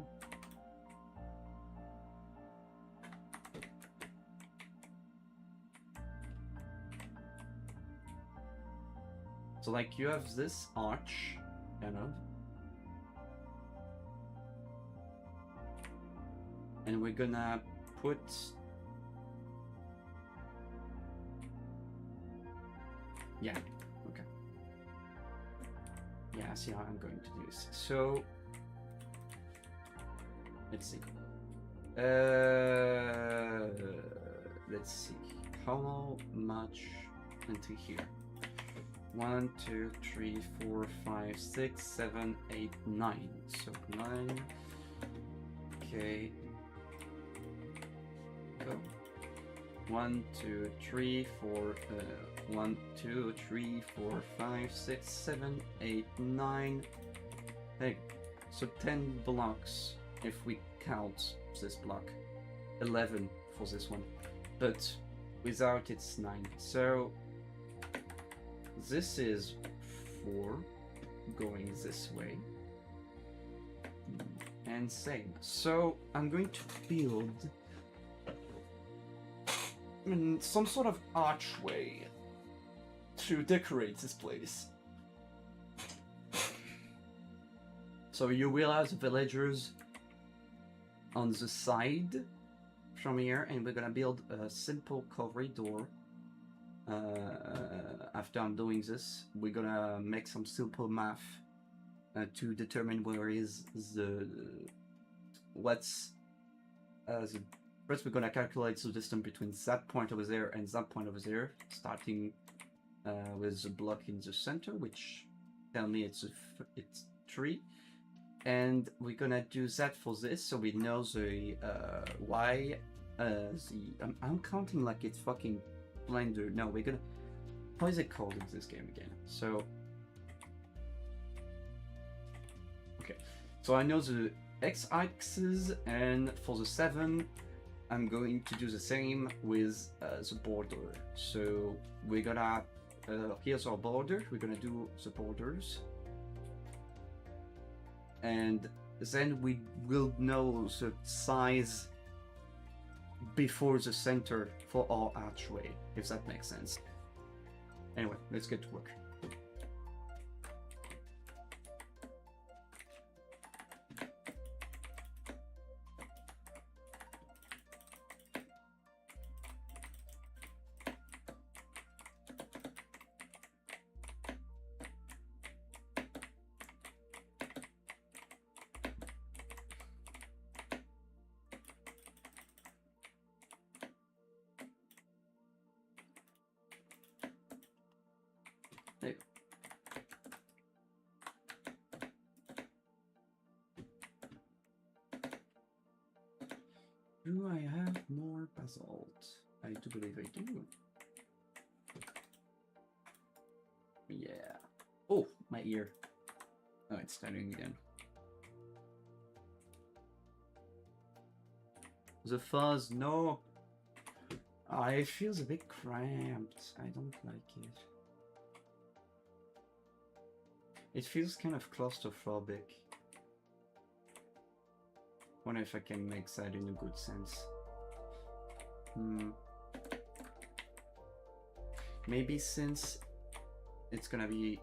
So like you have this arch, kind of. And we're gonna put yeah, okay. Yeah, I see how I'm going to do this. So let's see. Let's see. How much into here? 1, 2, 3, 4, 5, 6, 7, 8, 9. So 9. Okay. Go. 1, 2, 3, 4. 1, 2, 3, 4, 5, 6, 7, 8, 9. Hey, so 10 blocks if we count this block. 11 for this one, but without it's 9. So this is 4 going this way. And same. So I'm going to build some sort of archway to decorate this place. So you will have the villagers on the side from here, and we're gonna build a simple corridor. After I'm doing this, we're gonna make some simple math to determine where is the what's the first we're gonna calculate the distance between that point over there and that point over there, starting with the block in the center, which tell me it's 3. And we're gonna do that for this, so we know the y. I'm counting like it's fucking Blender. No, we're gonna. How is it called in this game again? So. Okay, so I know the x-axis, and for the 7, I'm going to do the same with the border. So we're gonna. Here's our border. We're gonna do the borders. And then we will know the size before the center for our archway, if that makes sense. Anyway, let's get to work. There you go. Do I have more basalt? I do believe I do. Yeah. Oh, my ear. Oh, it's starting again. The fuzz, no. It feels a bit cramped. I don't like it. It feels kind of claustrophobic. Wonder if I can make that in a good sense. Maybe since it's gonna be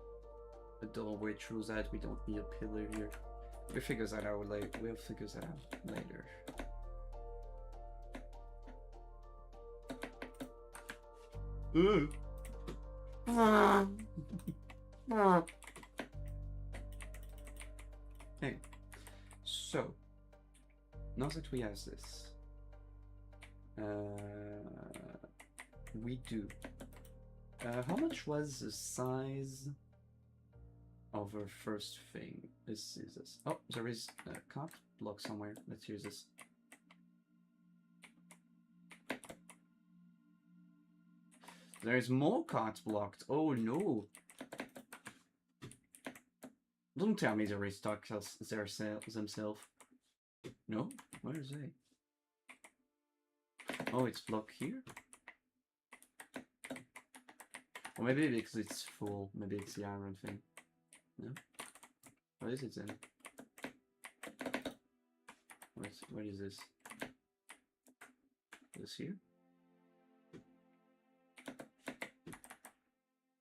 a doorway through that, we don't need a pillar here. We'll figure that out later. We'll figure that out later. Ooh. Okay, so now that we have this, we do. How much was the size of our first thing? This is this. Oh, there is a cart block somewhere. Let's use this. There is more carts blocked. Oh no! Don't tell me they restock themselves. No? Where is they? Oh, it's blocked here? Or maybe because it's full. Maybe it's the iron thing. No? What is it then? What is this? This here?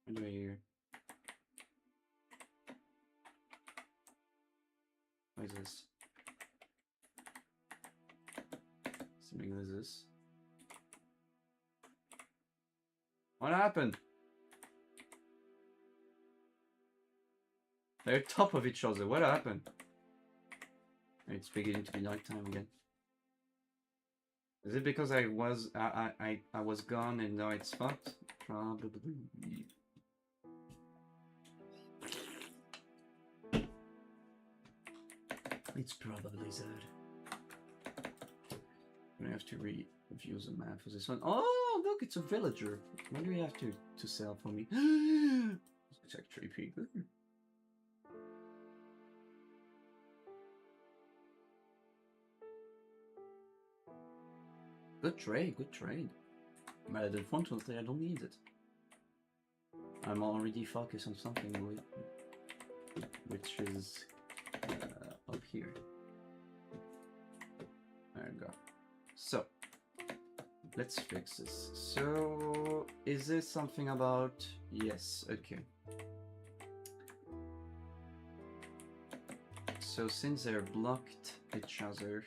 What do I hear? What is this? Something like this. What happened? They're top of each other. What happened? It's beginning to be nighttime again. Is it because I was gone and now it's fucked? Probably. It's probably that. I have to review the map for this one. Oh, look, it's a villager. What do you have to sell for me? It's actually pretty good. Good trade, good trade. But unfortunately, I don't need it. I'm already focused on something which is up here. There we go. So, let's fix this. So, is this something about... Yes, okay. So, since they're blocked each other,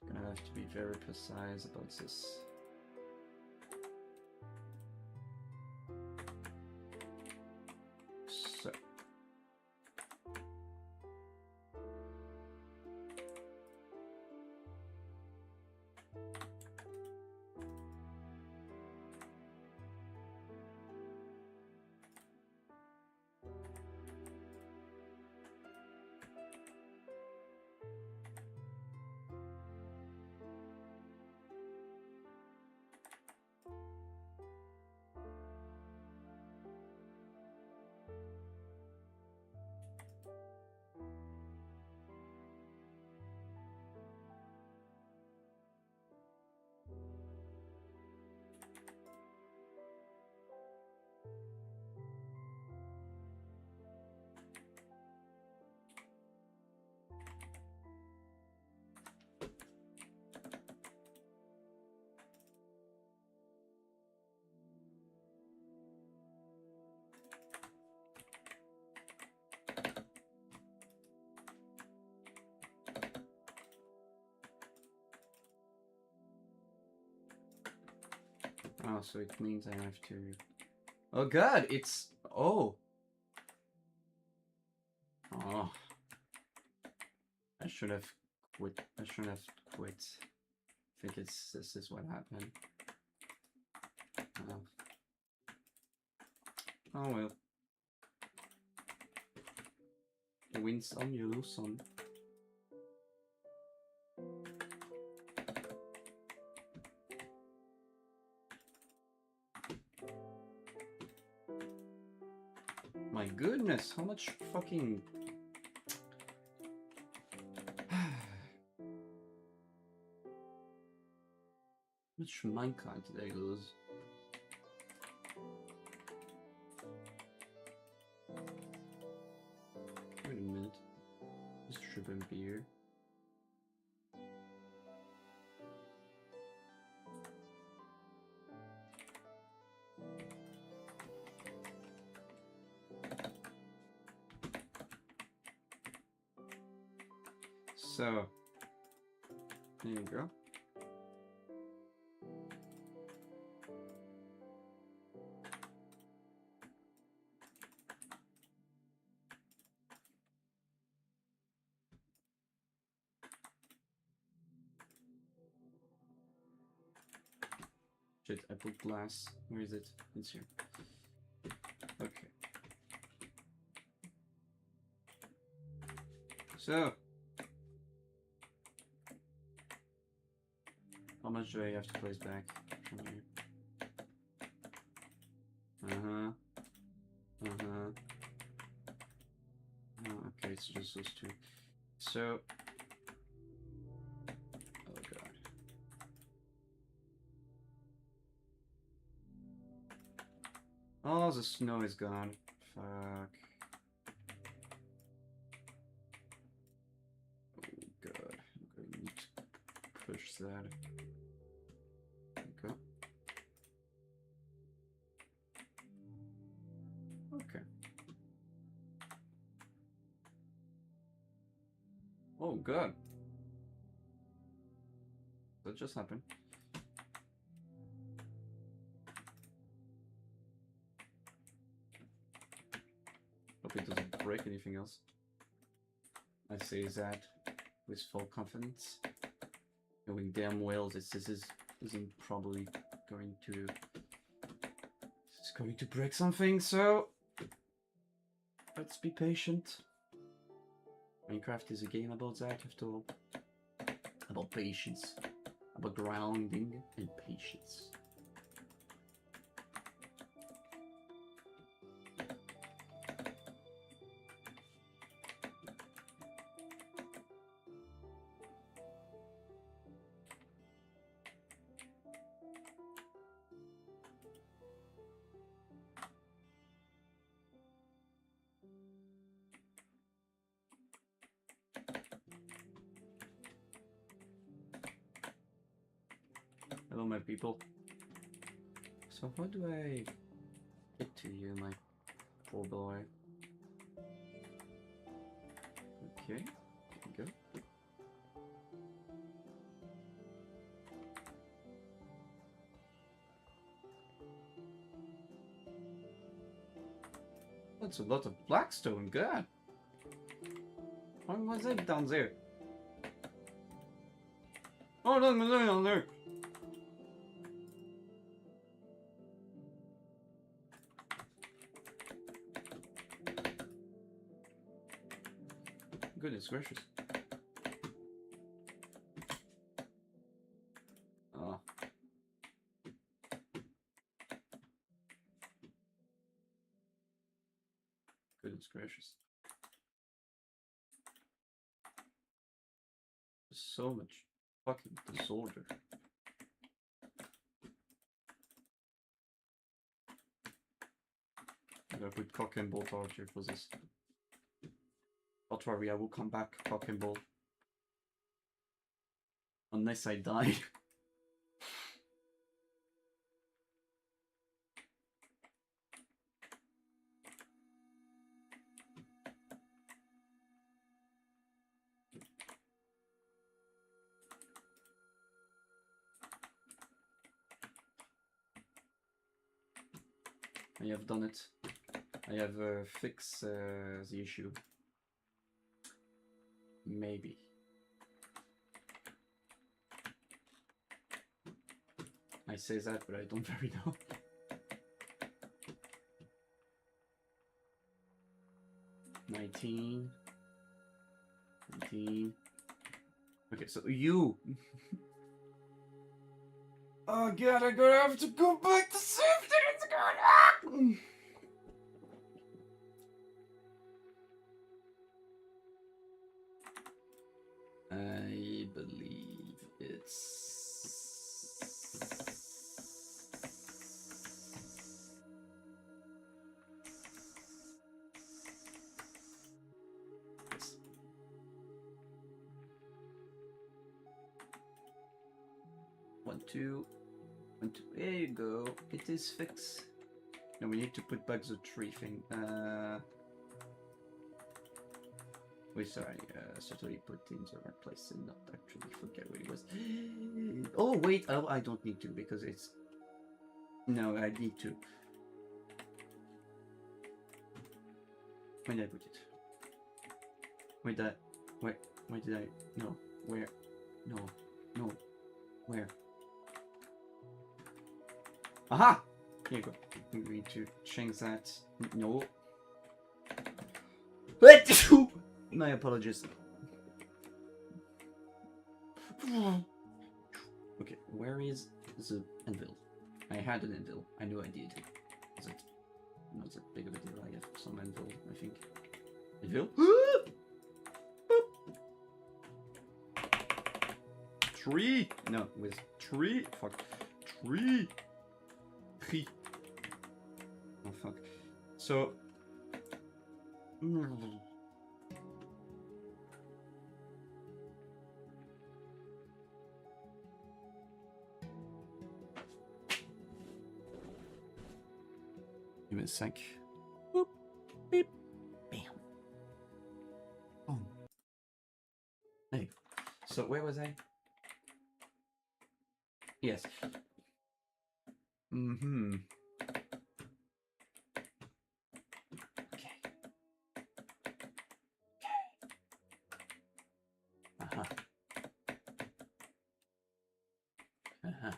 I'm gonna have to be very precise about this. So. Oh, so it means I have to... Oh god, it's... Oh! Oh. I should have quit. I should have quit. I think this is what happened. Oh well. You win some, you lose some. My goodness, how much fucking... How much minecart did I lose? Wait a minute. This shouldn't be here. So, there you go. Shit, I put glass. Where is it? It's here. Okay. So, how much do I have to place back from here? Oh, okay, it's just those two. So, oh god. Oh, the snow is gone. Fuck. Oh god, I'm going that? Okay. Okay. Oh, good. That just happened. Hope it doesn't break anything else. I say that with full confidence, knowing damn well this isn't probably going to. It's going to break something. So let's be patient. Minecraft is a game about that, after all. About patience, about grounding and patience. Hello, my people. So how do I get to you, my poor boy? Okay, there we go. That's a lot of blackstone, good. What was it down there? Oh, look, there's nothing down there. Goodness gracious. Oh. Goodness gracious. So much fucking disorder. I'm gonna put cock and ball torture for this. Don't worry, I will come back, cock and ball. Unless I die. I have done it. I have fixed the issue. Maybe. I say that, but I don't very know. $19. Okay, so you. Oh god, I'm gonna have to go back to safety. It's going. I believe it's. Yes. One, two. There you go. It is fixed. Now we need to put back the tree thing. Wait, sorry. Certainly put in the right place and not actually forget what it was. Oh wait. Oh, I don't need to because it's. No, I need to. Where did I put it? Where did I? Where did I? No. Where? No. No. Where? Aha! Here you go. I'm going to change that. No. My apologies. Okay, where is the anvil? I had an anvil. I knew I did. Is it not that big of a deal? I have some anvil, I think. Anvil? Tree! No, with tree. Fuck. Tree! Tree. Oh, fuck. So. Give me a sec. Boop, beep, bam. Boom. Hey. So where was I? Yes. Mm-hmm. Okay. Uh-huh. Uh-huh.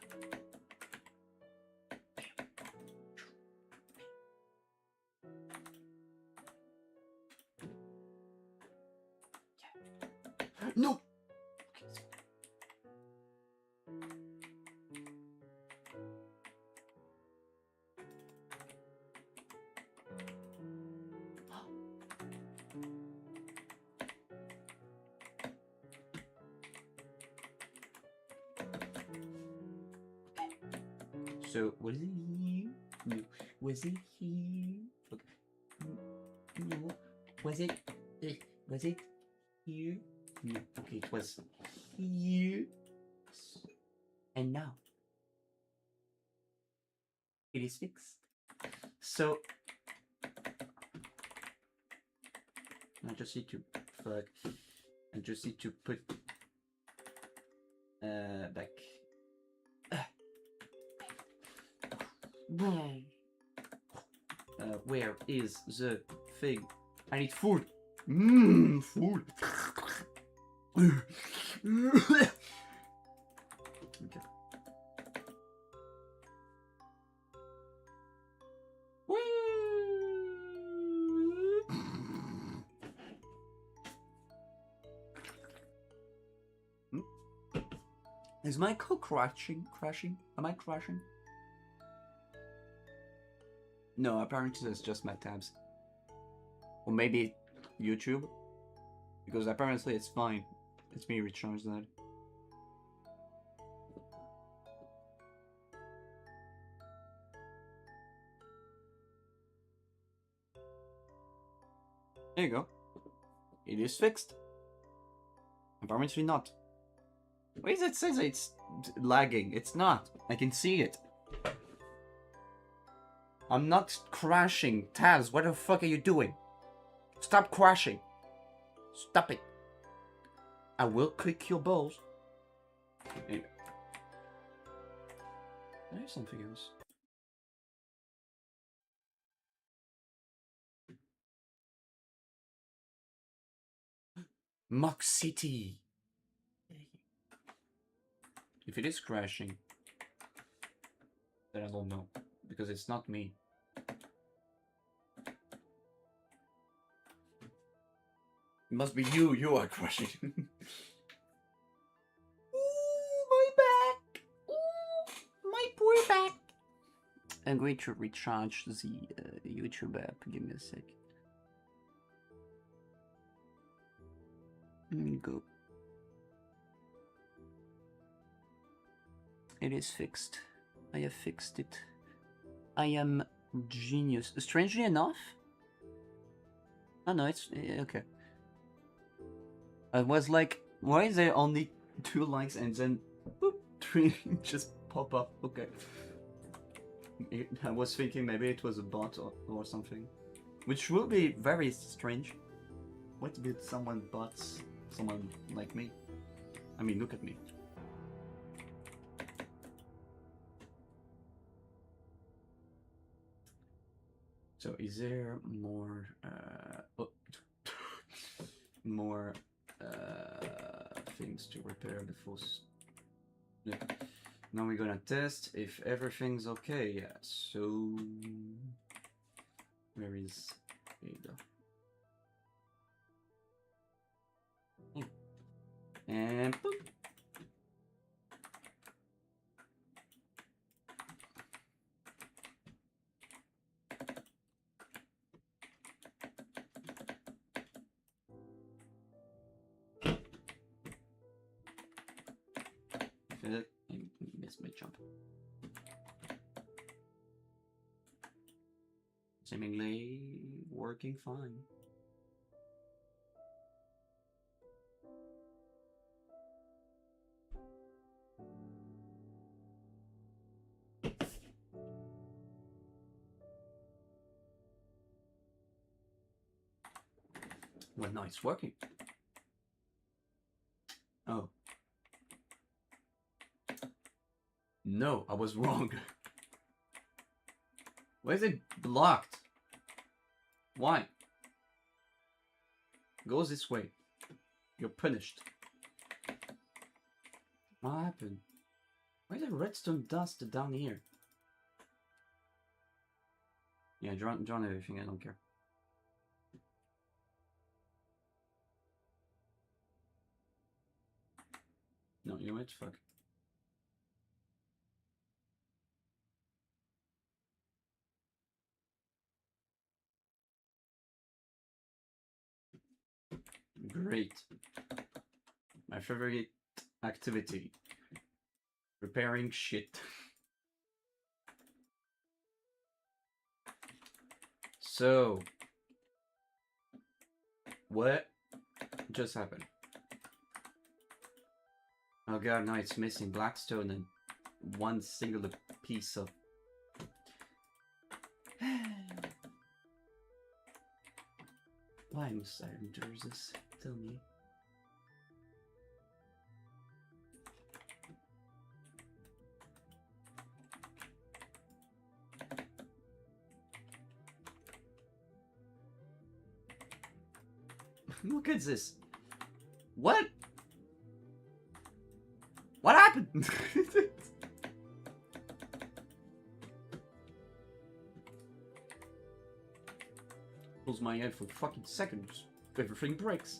No! So was it here? No. Was it here? Okay. No. Was it? Was it here? No. Okay, it was here. And now it is fixed. So I just need to fuck. I just need to put back. Where is the thing? I need food. Food. Okay. Is my code crashing? Am I crashing? No, apparently it's just my tabs. Or maybe YouTube. Because apparently it's fine. It's me recharge that. There you go. It is fixed. Apparently not. Why does it say that it's lagging? It's not. I can see it. I'm not crashing. Taz, what the fuck are you doing? Stop crashing. Stop it. I will click your balls. Anyway. I have something else. Mock City. If it is crashing, then I don't know. Because it's not me. It must be you. You are crashing. Ooh, my back. Ooh, my poor back. I'm going to recharge the YouTube app. Give me a sec. Go. It is fixed. I have fixed it. I am genius. Strangely enough. Oh no, it's okay. I was like, why is there only 2 likes and then boop, 3 just pop up? Okay. I was thinking maybe it was a bot or something, which will be very strange. What did someone bots someone like me? I mean, look at me. So is there more more things to repair before? Yeah. Now we're gonna test if everything's okay. Yeah. So where is Ada? Yeah. And boop. I missed my jump. Seemingly working fine. Well, no, it's working. Oh. No, I was wrong. Why is it blocked? Why? Go this way. You're punished. What happened? Why is there redstone dust down here? Yeah, draw everything, I don't care. No, you know what? Fuck. Great. My favorite activity. Repairing shit. So, what just happened? Oh god, now it's missing blackstone and one singular piece of... Why must I endure this? Tell me. Look at this. What? What happened? Pulls my head for fucking seconds. Everything breaks.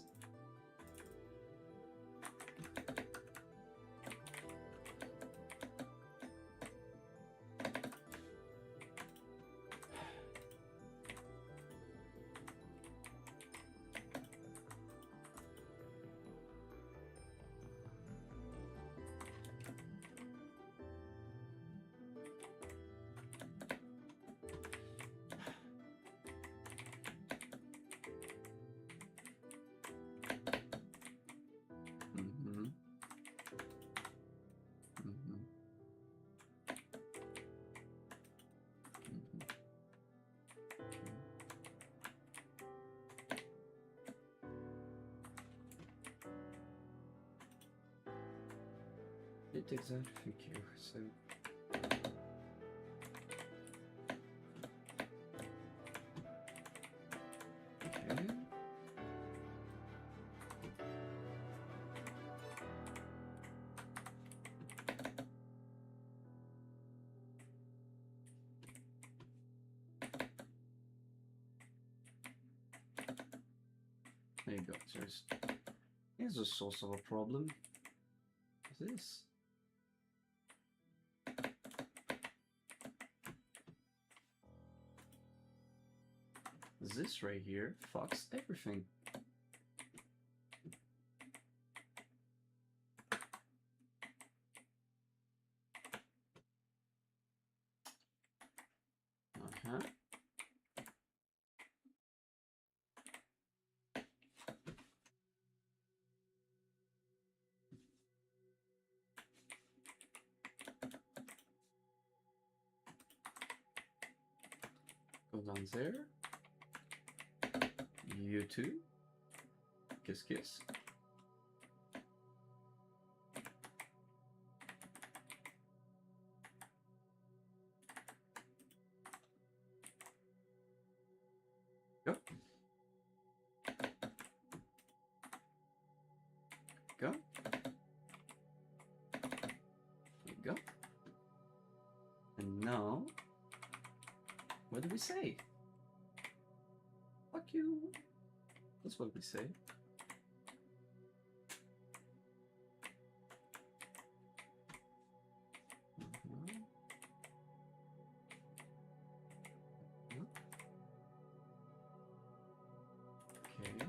It exactly, thank you. So okay. There you go. Here's a source of a problem. What's this? This right here fucks everything. Uh-huh. Go down there. You too. Kiss, kiss. Go. Go. There you go. And now, what do we say? Fuck you. That's what we say. Okay.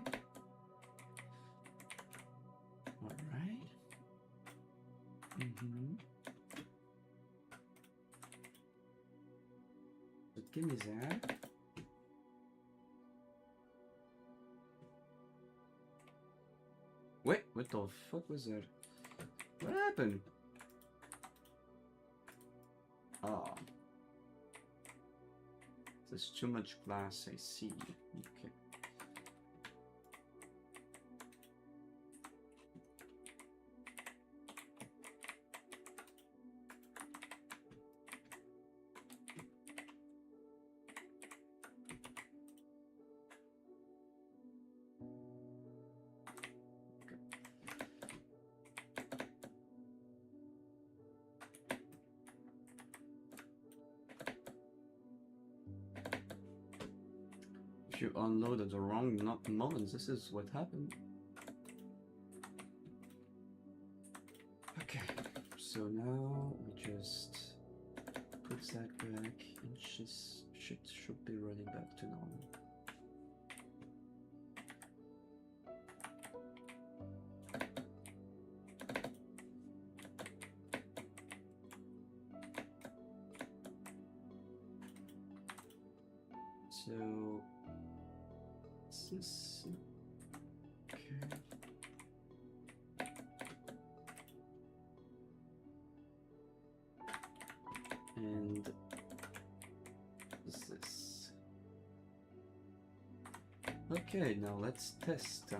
Alright. So give me that. Wait, what the fuck was that? What happened? Ah. There's too much glass, I see. Okay. If you unloaded the wrong models, this is what happened. Okay, so now we just put that back and just should be running back to normal. So this okay. And this. Okay, now let's test.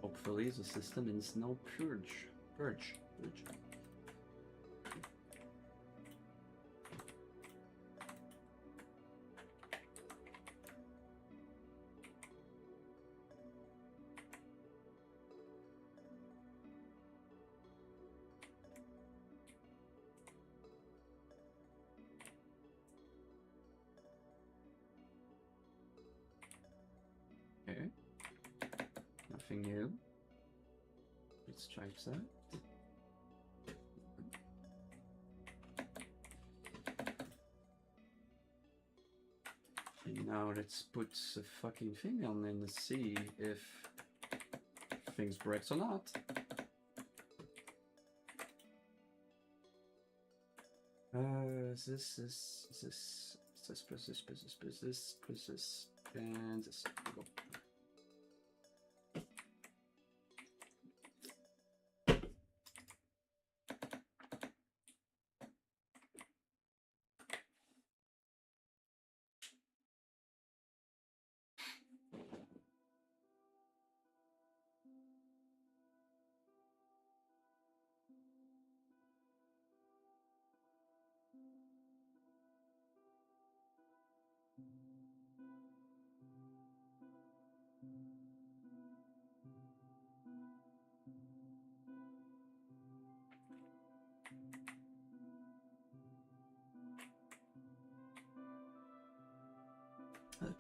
Hopefully the system is no purge. Okay, nothing new. Let's try that. And now let's put the fucking thing on and see if things breaks or not. This plus this plus this plus this plus this and this. Go.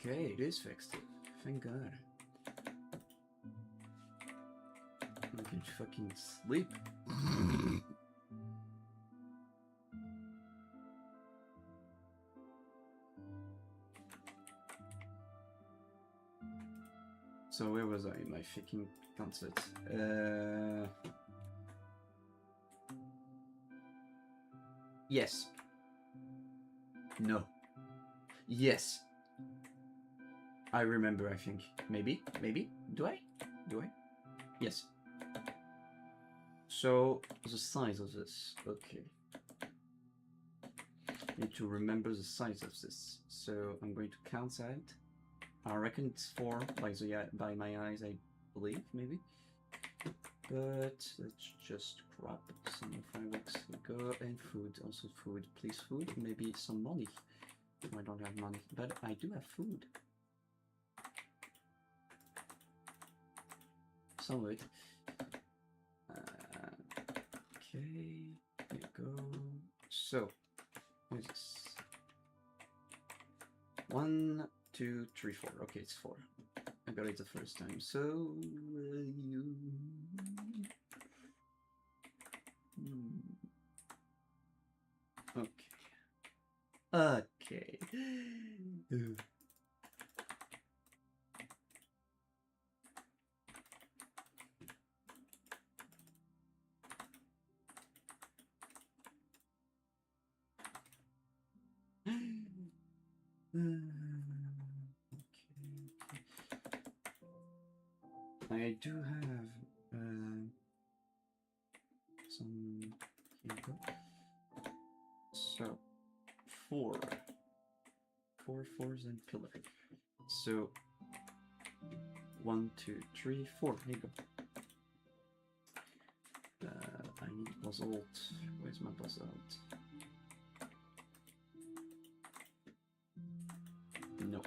Okay, it is fixed. Thank God. I can fucking sleep. So where was I? My fucking concert. Yes. No. Yes. I remember, I think. Maybe? Do I? Yes. So, the size of this. Okay. Need to remember the size of this. So, I'm going to count that. I reckon it's 4 by my eyes, I believe, maybe. But let's just grab some fireworks. Go and food. Also food. Please food. Maybe some money. I don't have money, but I do have food. Some of it. Okay, there you go. So, what is this? 1, 2, 3, 4. Okay, it's 4. I got it the first time. So, you. Okay. Okay. I do have some here we go. So 4 fours and pillar. So 1, 2, 3, 4. Here you go. I need basalt. Where's my basalt? No.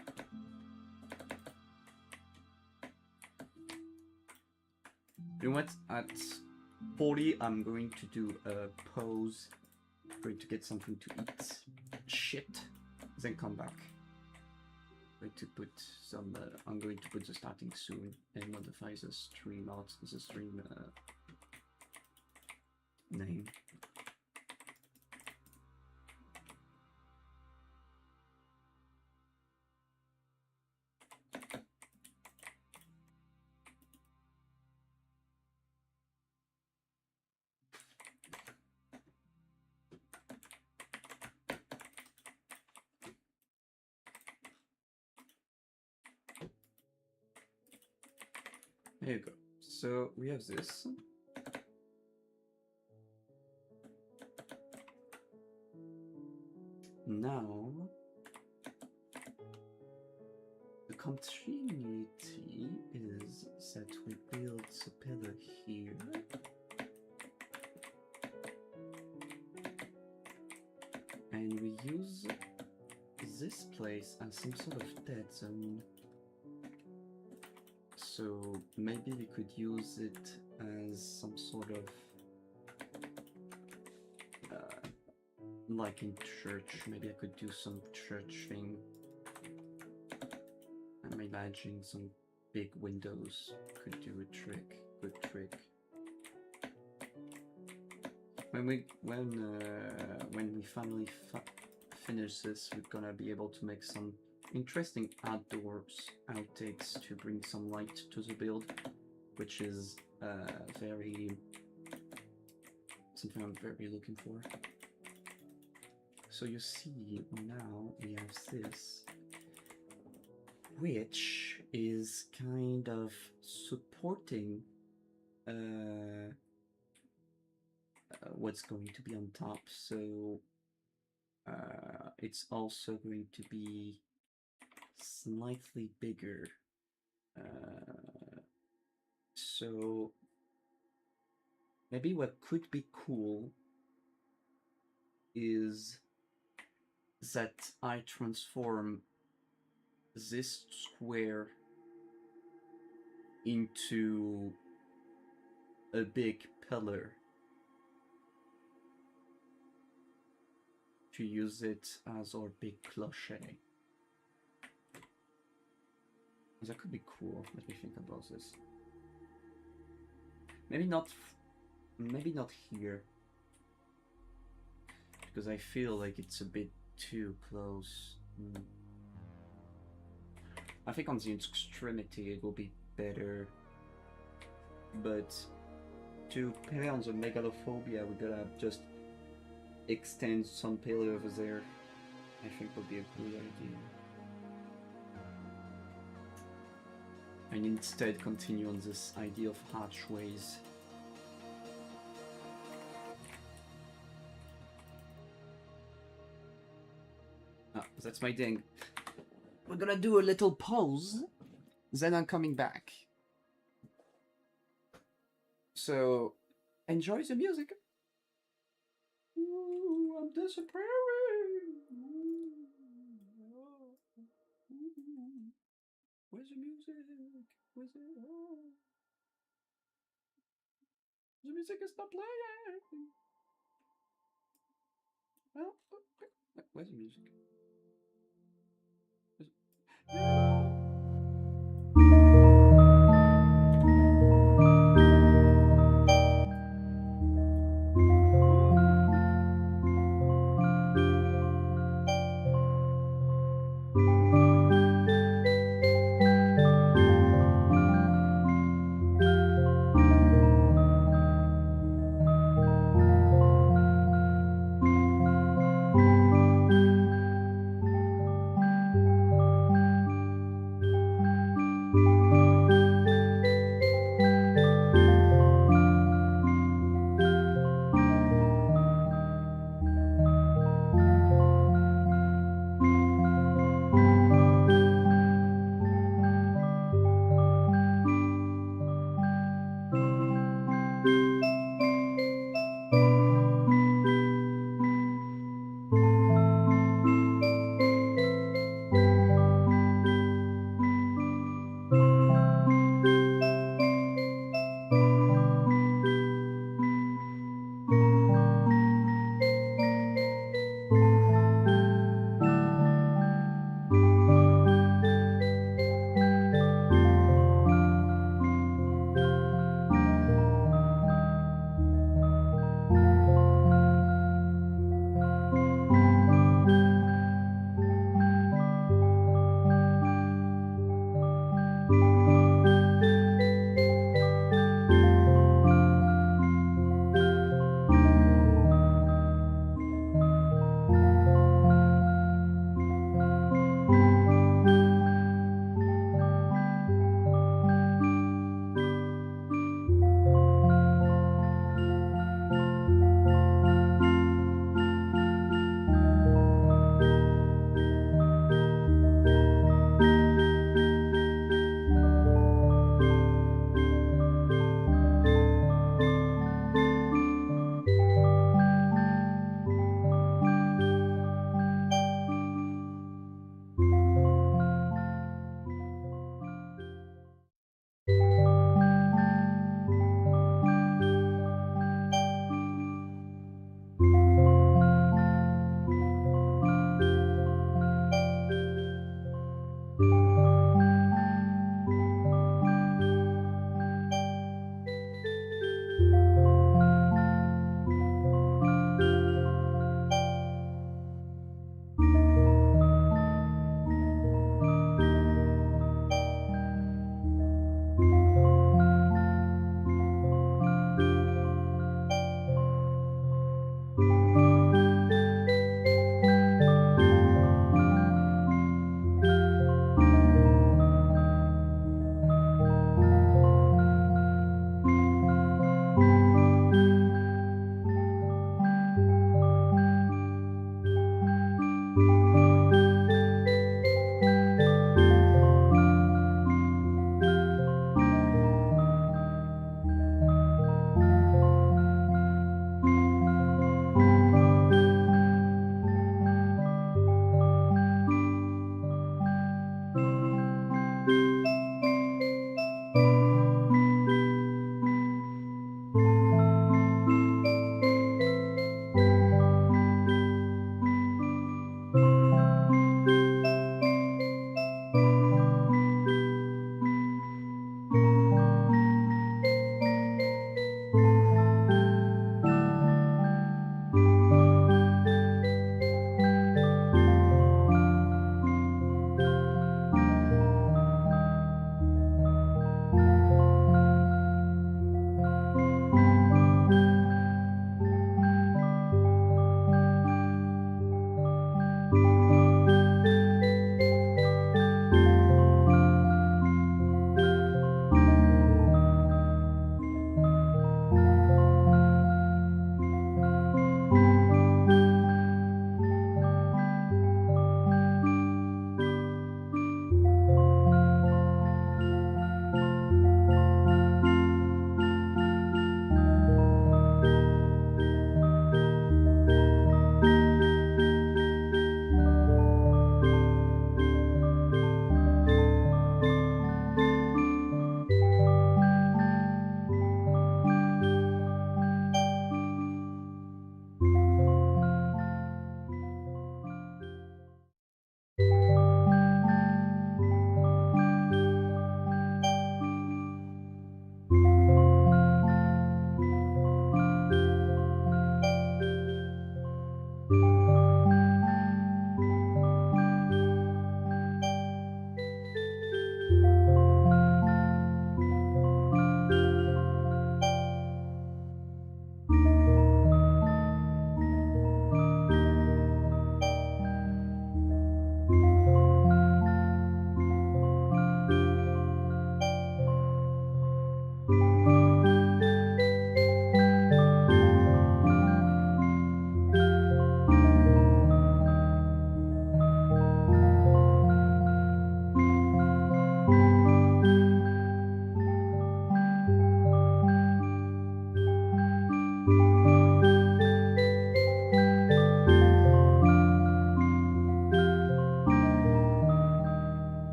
You know what? At 40, I'm going to do a pause. I'm going to get something to eat. shit, then come back. Going to put some. I'm going to put the starting soon and modify the stream out. The stream name. There you go. So we have this. Now, the continuity is that we build the pillar here. And we use this place as some sort of dead zone. So maybe we could use it as some sort of like in church. Maybe I could do some church thing. I'm imagining some big windows could do a trick, good trick. When we finally finish this, we're gonna be able to make some interesting outdoors outtakes to bring some light to the build, which is something I'm very looking for. So you see, now we have this, which is kind of supporting what's going to be on top. So it's also going to be slightly bigger. So maybe what could be cool is that I transform this square into a big pillar to use it as our big clocher. That could be cool. Let me think about this. Maybe not here, because I feel like it's a bit too close. I think on the extremity it will be better, but to play on the megalophobia, we gotta just extend some pillar over there. I think would be a good idea. And instead continue on this idea of archways. Ah, that's my ding. We're gonna do a little pause, then I'm coming back. So, enjoy the music. Ooh, I'm disappearing. Where's the music? Where's it? Oh. The music is not playing. Oh, where's the music?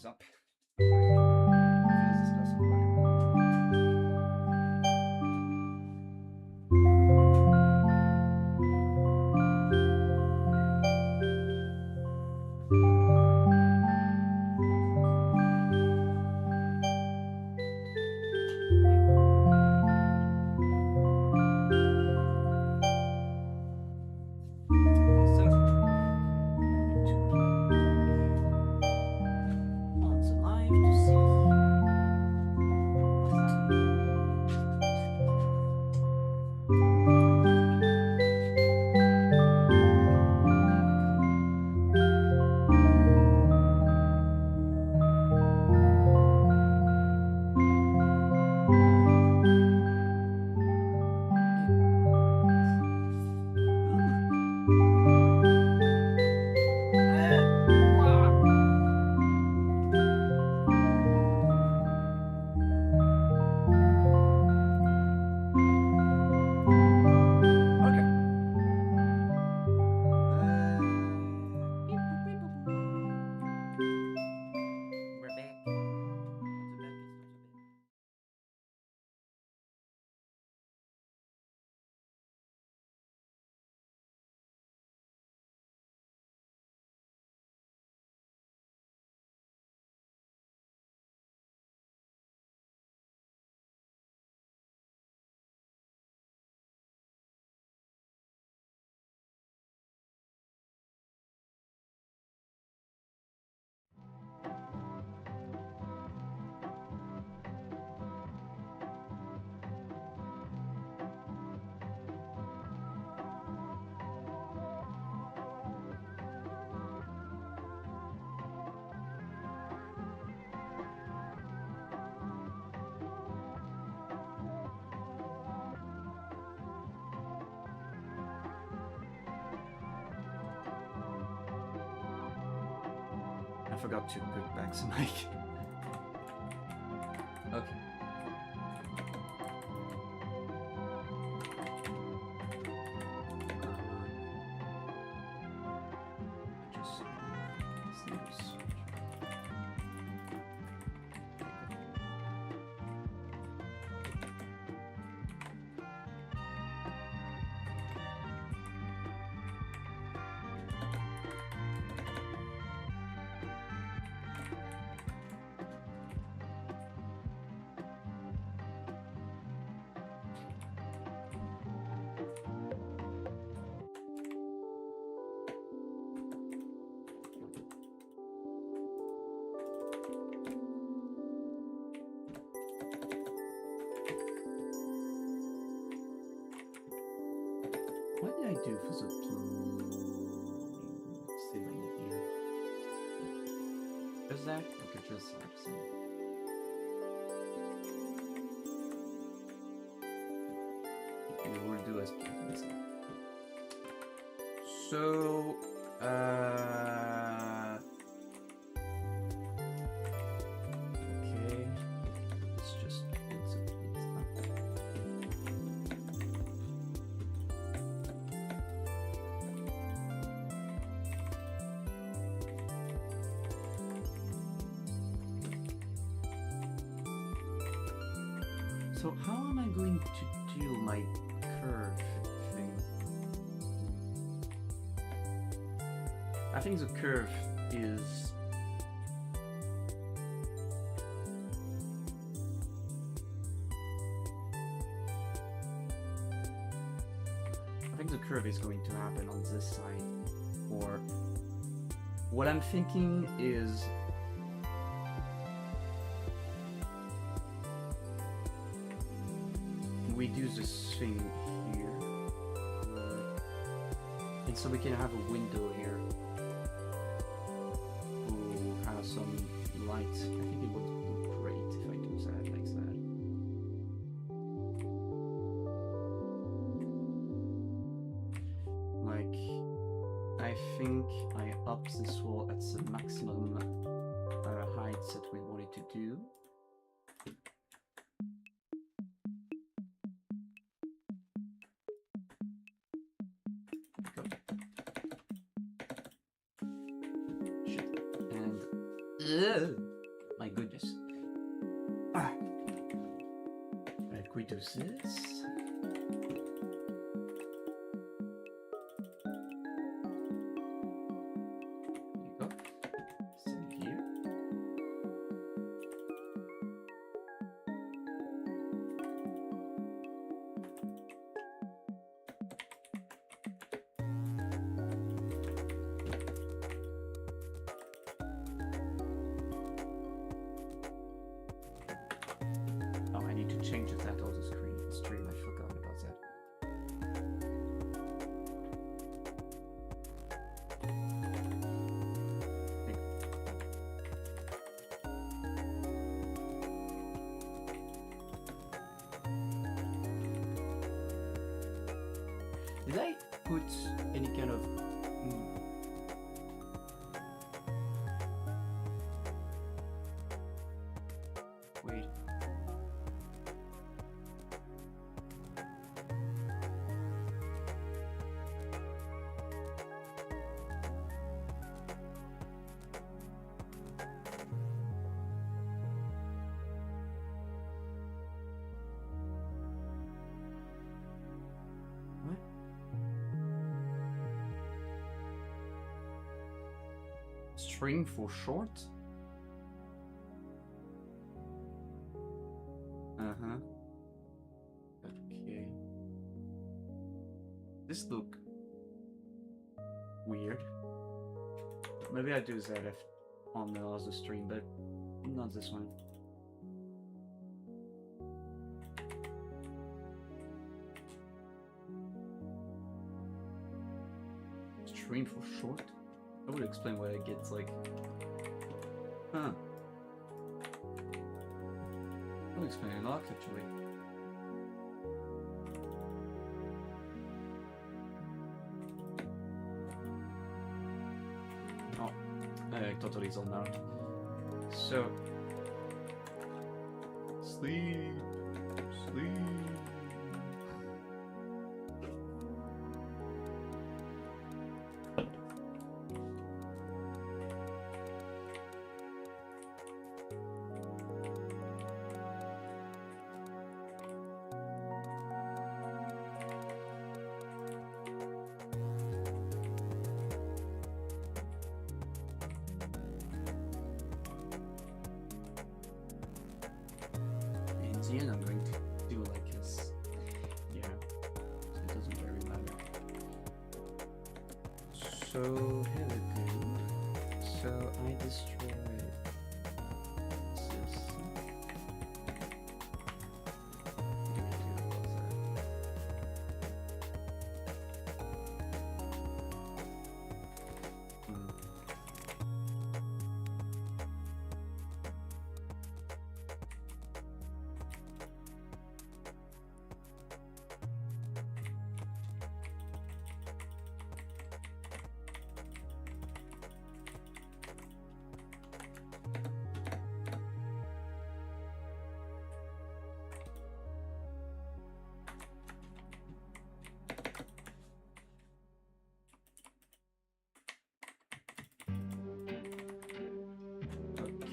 Up. Finish this glass of water. I forgot to put back the mic. Okay. Just snooze. do for the ceiling here? Just that? Okay, just like so. We will do as planned. So, okay, let's just put some pizza. So how am I going to do my curve thing? I think the curve is going to happen on this side, or what I'm thinking is we do this thing here, and so we can have a window here who has some light. I think it would look great if I do that like that. Like, I think I up this wall at the maximum height that we wanted to do. My goodness. Like we do this. There you go. Same here. Change that on the stream. I forgot about that. Did I put any kind of wait? String for short? Uh-huh. Okay. This look weird. Maybe I do that if on the other stream, but not this one. String for short? I would explain why it gets like, huh? That would explain a lot actually. Oh, I totally zoned out. So, sleep. I'm going to do like this. Yeah, it doesn't really matter. So here we go. So I destroyed this.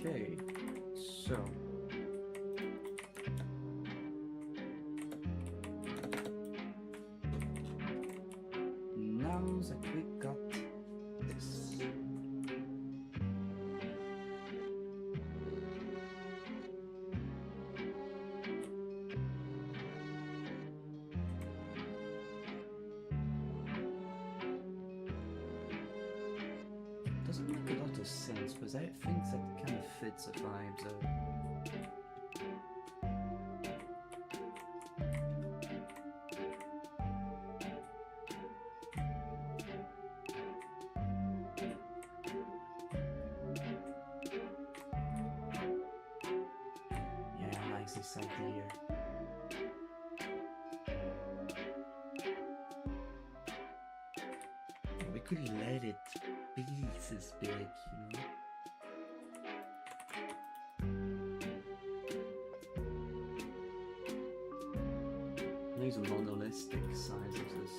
Okay, so now that we got this, doesn't make a lot of sense, but I think that kind of fits the vibe though. Yeah, I like this idea. We could let it be this big, you know? There's a monolithic size of this.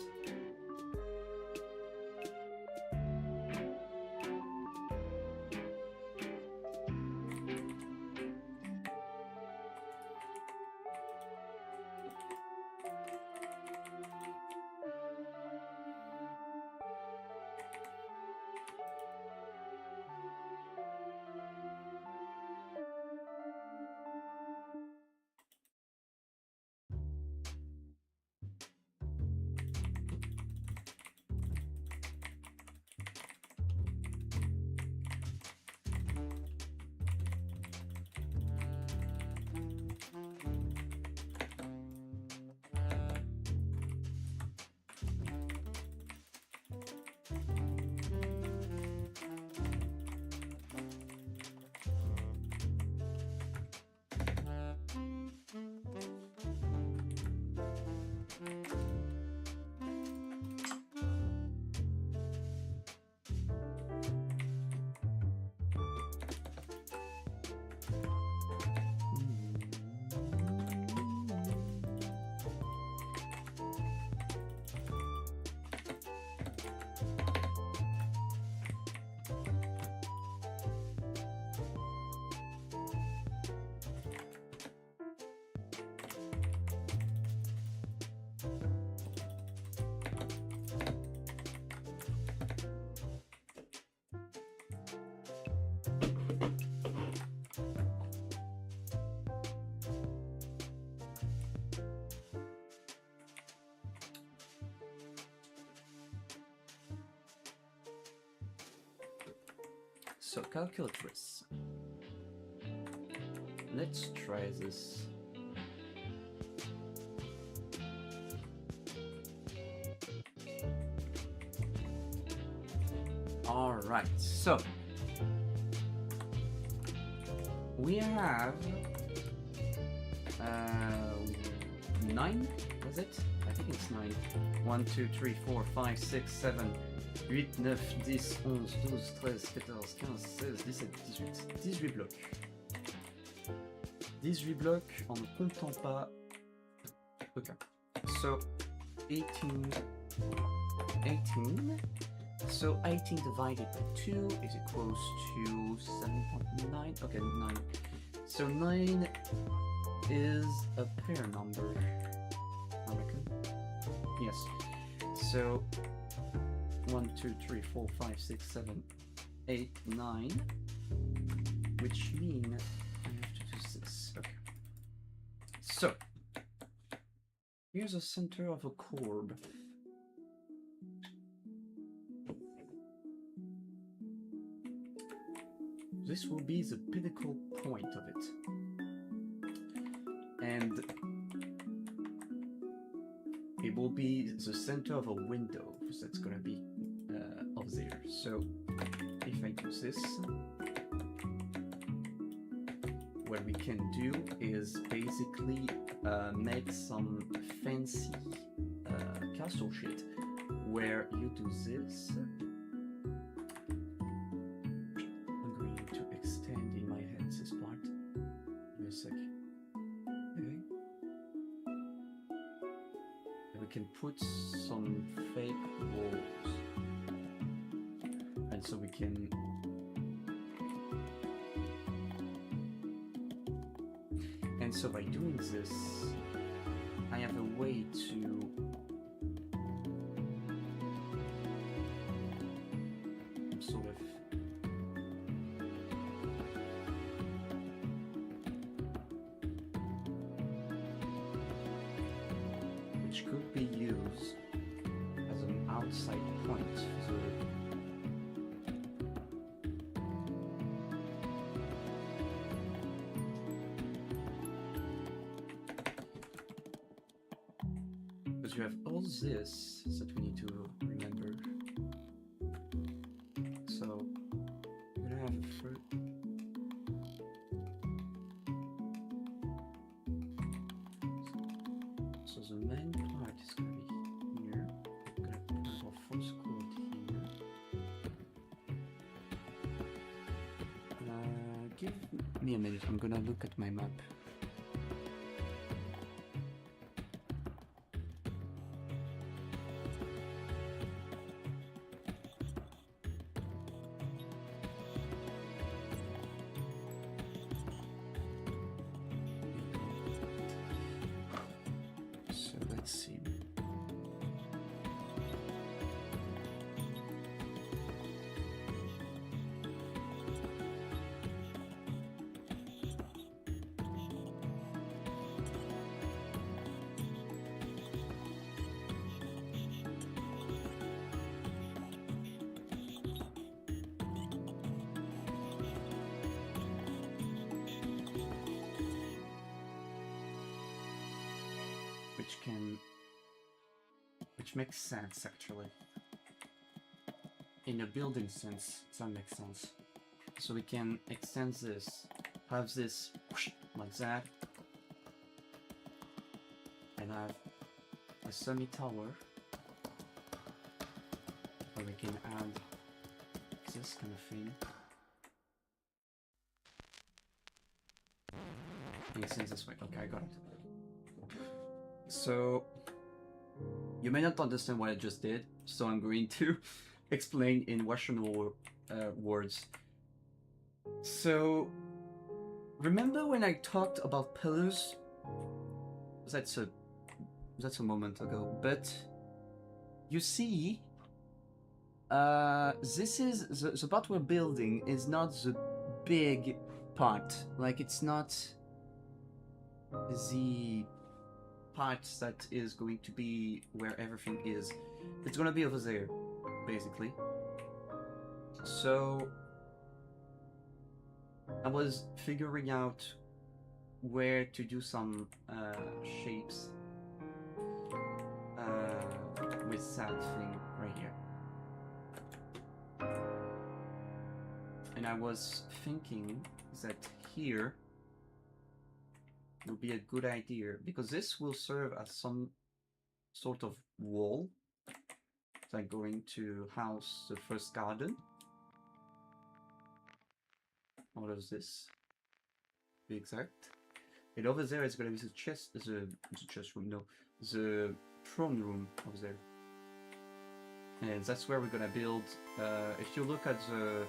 So calculatrix. Let's try this. All right, so we have 9, was it? I think it's 9. 1, 2, 3, 4, 5, 6, 7, 8, 9, 10, 11, 12, 13, 14, 15, 16, 17, 18. 18 blocs. 18 blocs en ne comptant pas. Okay. So 18. So 18 divided by 2 is equals to 7.9. Okay, 9. So 9 is a pair number, I reckon. Yes. So 1, 2, 3, 4, 5, 6, 7, 8, 9. Which means I have to do this. Okay. So here's the center of a curve. This will be the pinnacle point of it. And it will be the center of a window that's going to be up there. So if I do this, what we can do is basically make some fancy castle shit where you do this. I'm going to extend in my head this part. Give me a sec. Okay. And we can put some fake walls. And so we can So by doing this, I have a way to sort of which could be used as an outside point. So because you have all this that we need to remember. So we're gonna have a fruit. So the main part is gonna be here. I'm gonna put our first chord here. Give me a minute. I'm gonna look at my map. So let's see. Which makes sense actually. In a building sense, that makes sense. So we can extend this, have this whoosh, like that, and have a semi-tower, or we can add this kind of thing. Makes sense this way. Okay, I got it. So you may not understand what I just did, so I'm going to explain in Russian words. So, remember when I talked about pillars? That's a moment ago, but you see, this is the part we're building is not the big part. Like it's not the part that is going to be where everything is. It's gonna be over there, basically. So I was figuring out where to do some shapes with that thing right here. And I was thinking that here would be a good idea, because this will serve as some sort of wall that's going to house the first garden. What is this? Be exact. And over there is going to be the chest room, no, the throne room over there. And that's where we're going to build. If you look at the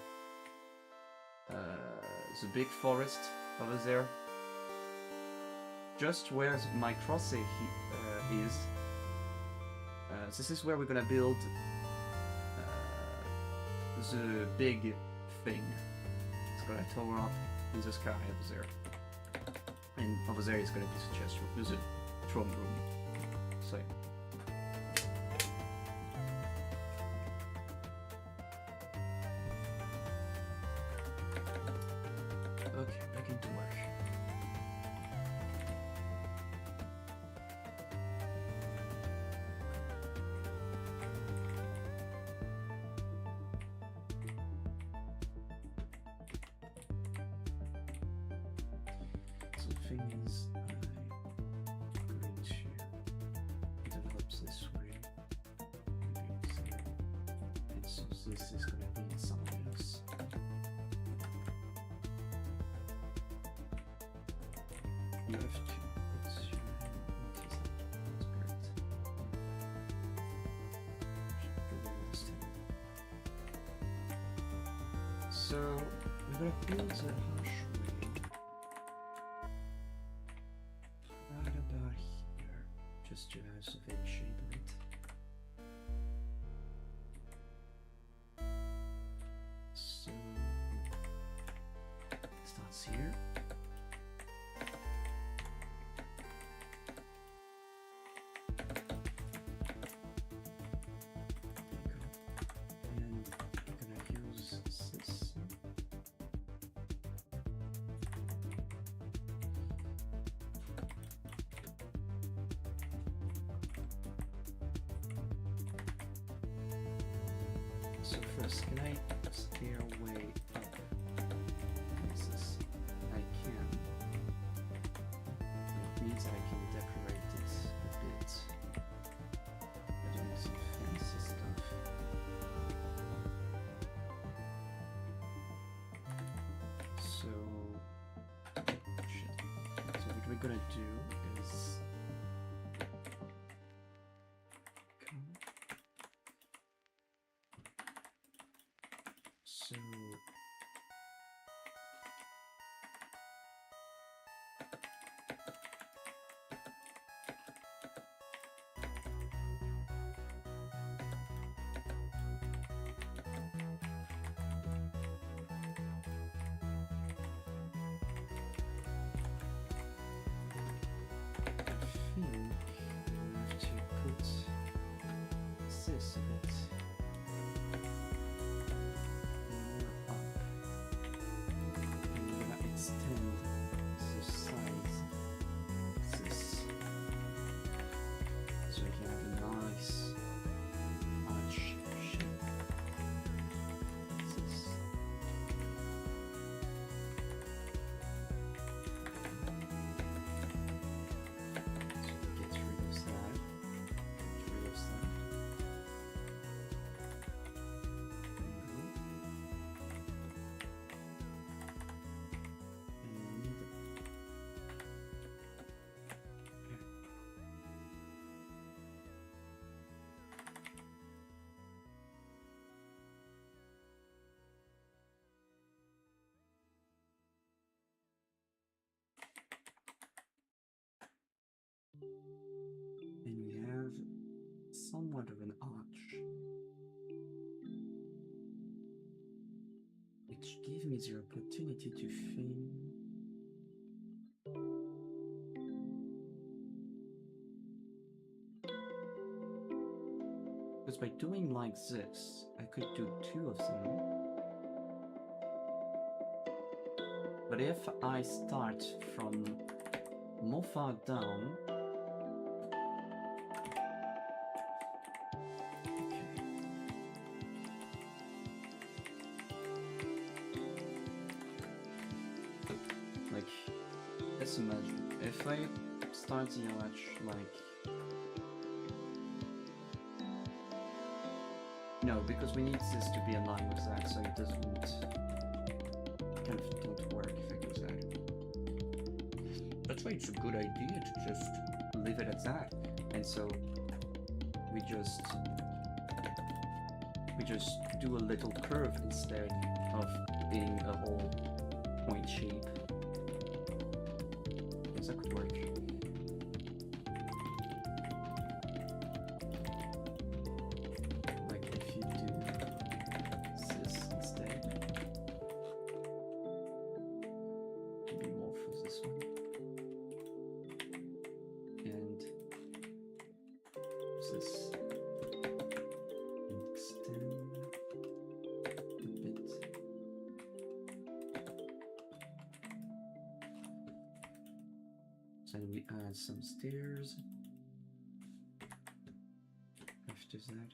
big forest over there, just where my crosshair is, this is where we're gonna build the big thing. It's gonna tower up in the sky over there, and over there is gonna be the chest room, the throne room. So. Okay, back into work. Things I'm going to develop this way, and so this is going to be something else. You have to put your so we're going to build a hash. First, can I stairway up? This I can. It means I can decorate it a bit. Doing some fancy stuff. So, shit. So what we're gonna do is so this a bit more up. And we're gonna extend the size this so we can have a nice arch shape. This. So we get rid of that. Get rid of that. And we have somewhat of an arch, which gives me the opportunity to film. Because by doing like this, I could do two of them. But if I start from more far down, like, let's imagine if I start the arch like, no, because we need this to be aligned with that, so it doesn't kind of don't work if I do that. That's why it's a good idea to just leave it at that. And so we just do a little curve instead of being a whole point shape. Yes, that could work. Like if you do this instead. Maybe more for this one. And this. And extend a bit. So then we add some stairs. After that,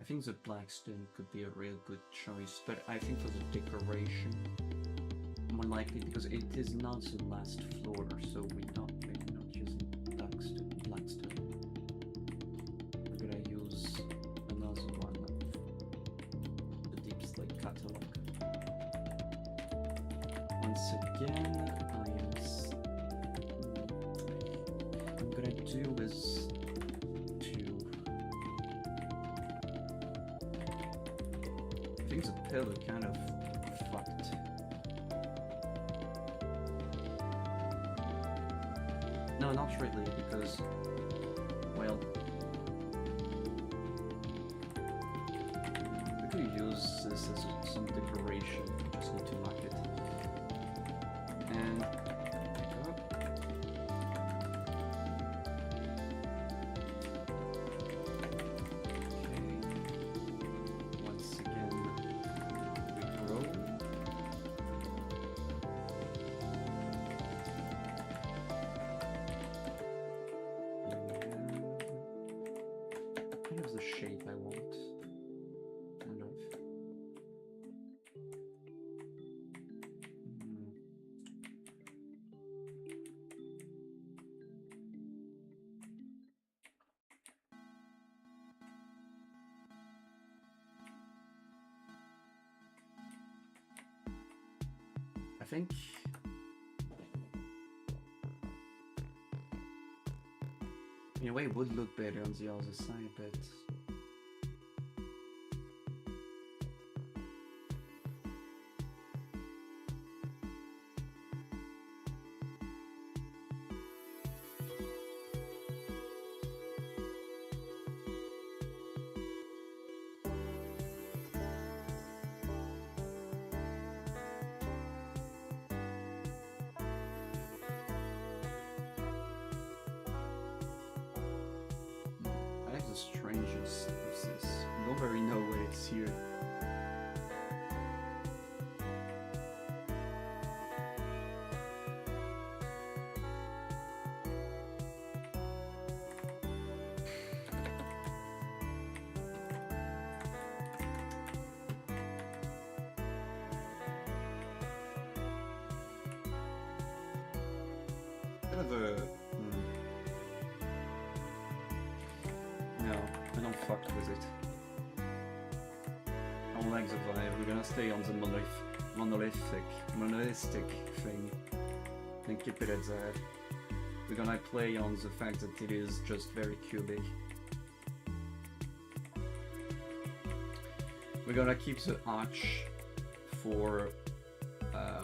I think the black stone could be a real good choice, but I think for the decoration, more likely because it is not the last floor, so we're not using black stone. We're gonna use another one of the Deep Slate catalog. Once again, I'm gonna do is I think the pillar kind of fucked. No, not really, because, well, we could use this as some decoration. Just need to lock it. And pick up. Once again, we grow. And we have kind of the shape I want. Kind of. think. In a way, it would look better on the other side, but. I like the strangest of this. Nobody know why it's here. Kind of a. No, I don't fuck with it. I don't like the vibe. We're gonna stay on the monolithic thing and keep it at that. We're gonna play on the fact that it is just very cubic. We're gonna keep the arch for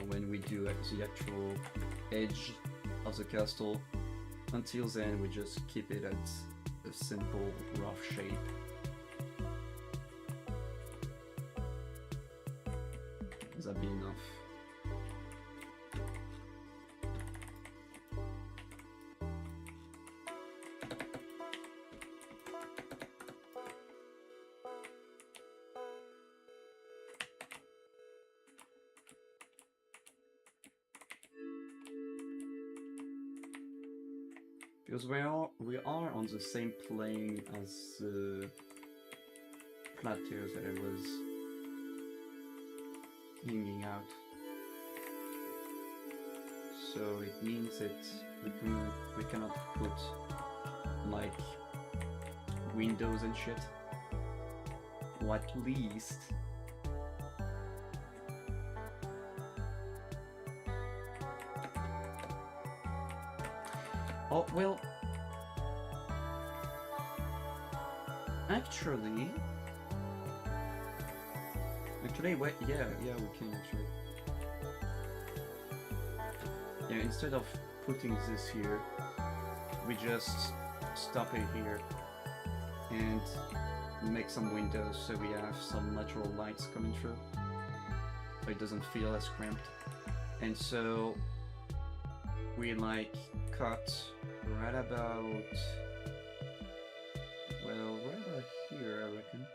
when we do the actual edge of the castle. Until then, we just keep it at a simple rough shape. Does that be enough? Because we are on the same plane as the plateaus that I was hanging out. So it means that we cannot put like windows and shit. Or at least oh, well, actually, wait, yeah, we can actually. Yeah, instead of putting this here, we just stop it here and make some windows so we have some natural lights coming through, so it doesn't feel as cramped. And so we like cut right about, well, right about here, I reckon.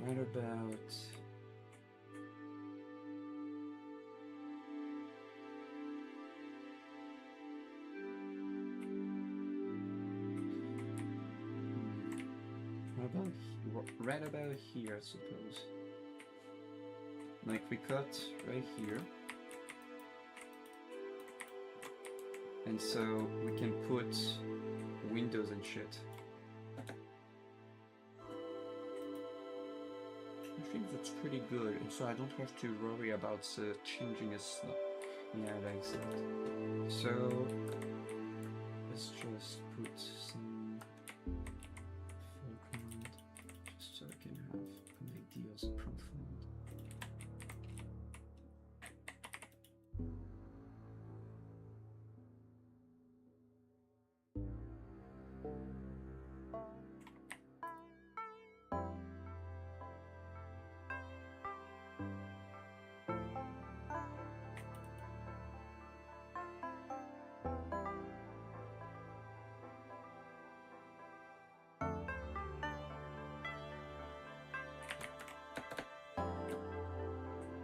Right about right about here, I suppose. Like we cut right here, and so we can put windows and shit. I think that's pretty good, and so I don't have to worry about changing a slope. Yeah, like that. So let's just put some foreground, just so I can have an idea of the profile.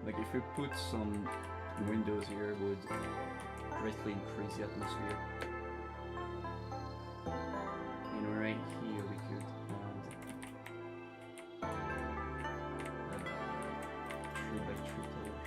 Like if we put some windows here, it would greatly increase the atmosphere. And right here we could add a 3x3 pillar.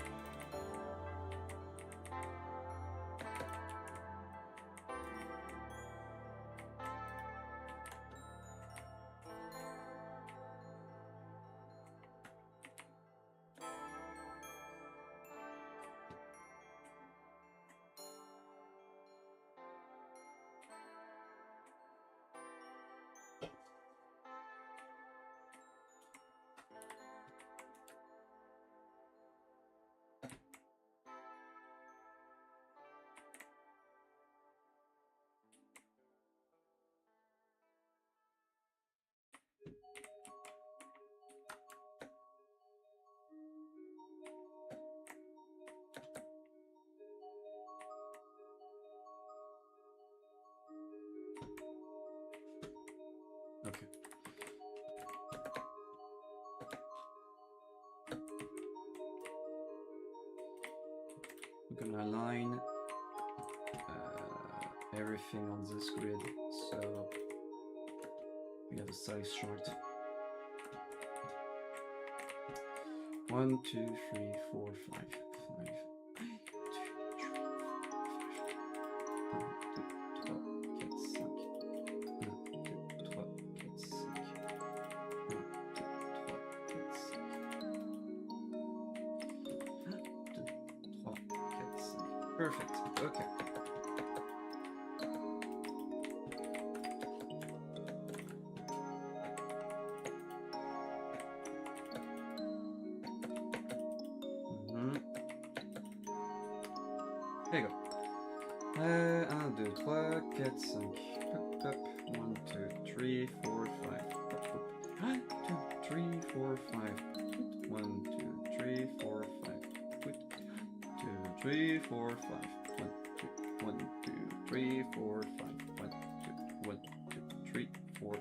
Okay. We're gonna align everything on this grid, so we have a size chart. 1, 2, 3, 4, 5, 5. 1, 2, 3, 4, 5, 5. 1, 2, 3, 4, 5. 1, 2, 3, 4, 5. Perfect. Okay. There you go. 1, 2, 3, 4, 5. Hop, hop. 1, 2, 3, 4, 5. Hop, hop. 1, 2, 3, 4, 5. 1, 2, 3, 4, 5. 1, 2, 3, 4, 5. 1, 2, 3, 4, 5. 1, 2, 3, 4, 5.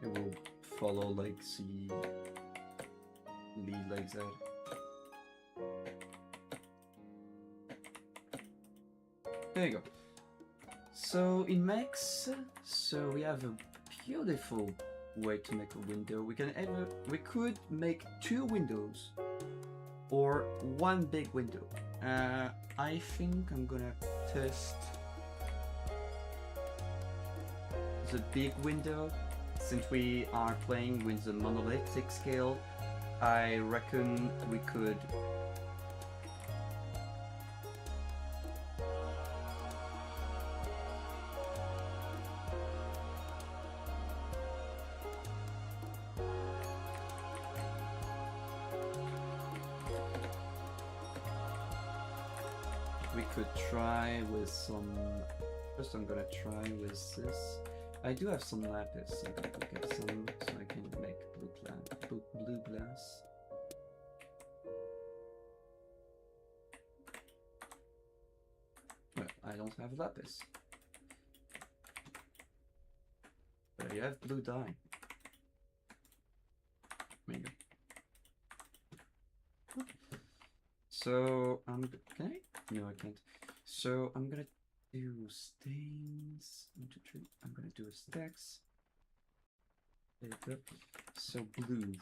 It will follow like the lead like that. There you go. So in Max, so we have a beautiful way to make a window. We could make 2 windows or 1 big window. I think I'm gonna test the big window. Since we are playing with the monolithic scale, I reckon we could try with some. First, I'm gonna try with this. I do have some lapis. I'm gonna go get some so I can make blue glass. Well, I don't have lapis. But I have blue dye. There you go. So can I? No, I can't. So I'm gonna do stains. 1, 2, 3. I'm gonna do a stacks. There you go. So blue,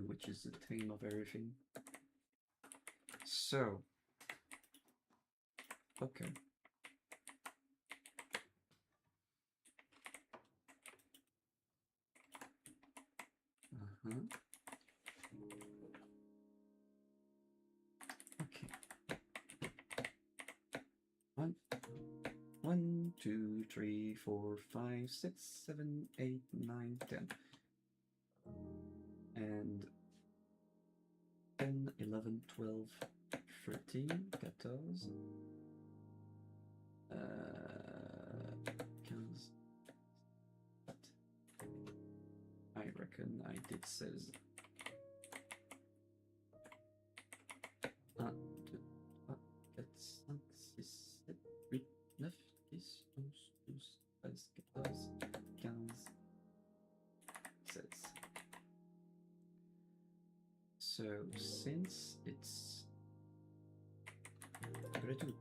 which is the theme of everything. So okay. Okay. 1, 2, 3, 4, 5, 6, 7, 8, 9, 10. And 10, 11, 12, 13, 14. 15. I reckon I did says 1, 2, 3, 4, 5, 6, 7, 8, 9, 10, 11, 12, 13, 14, 15, 16. So since it's I'm gonna do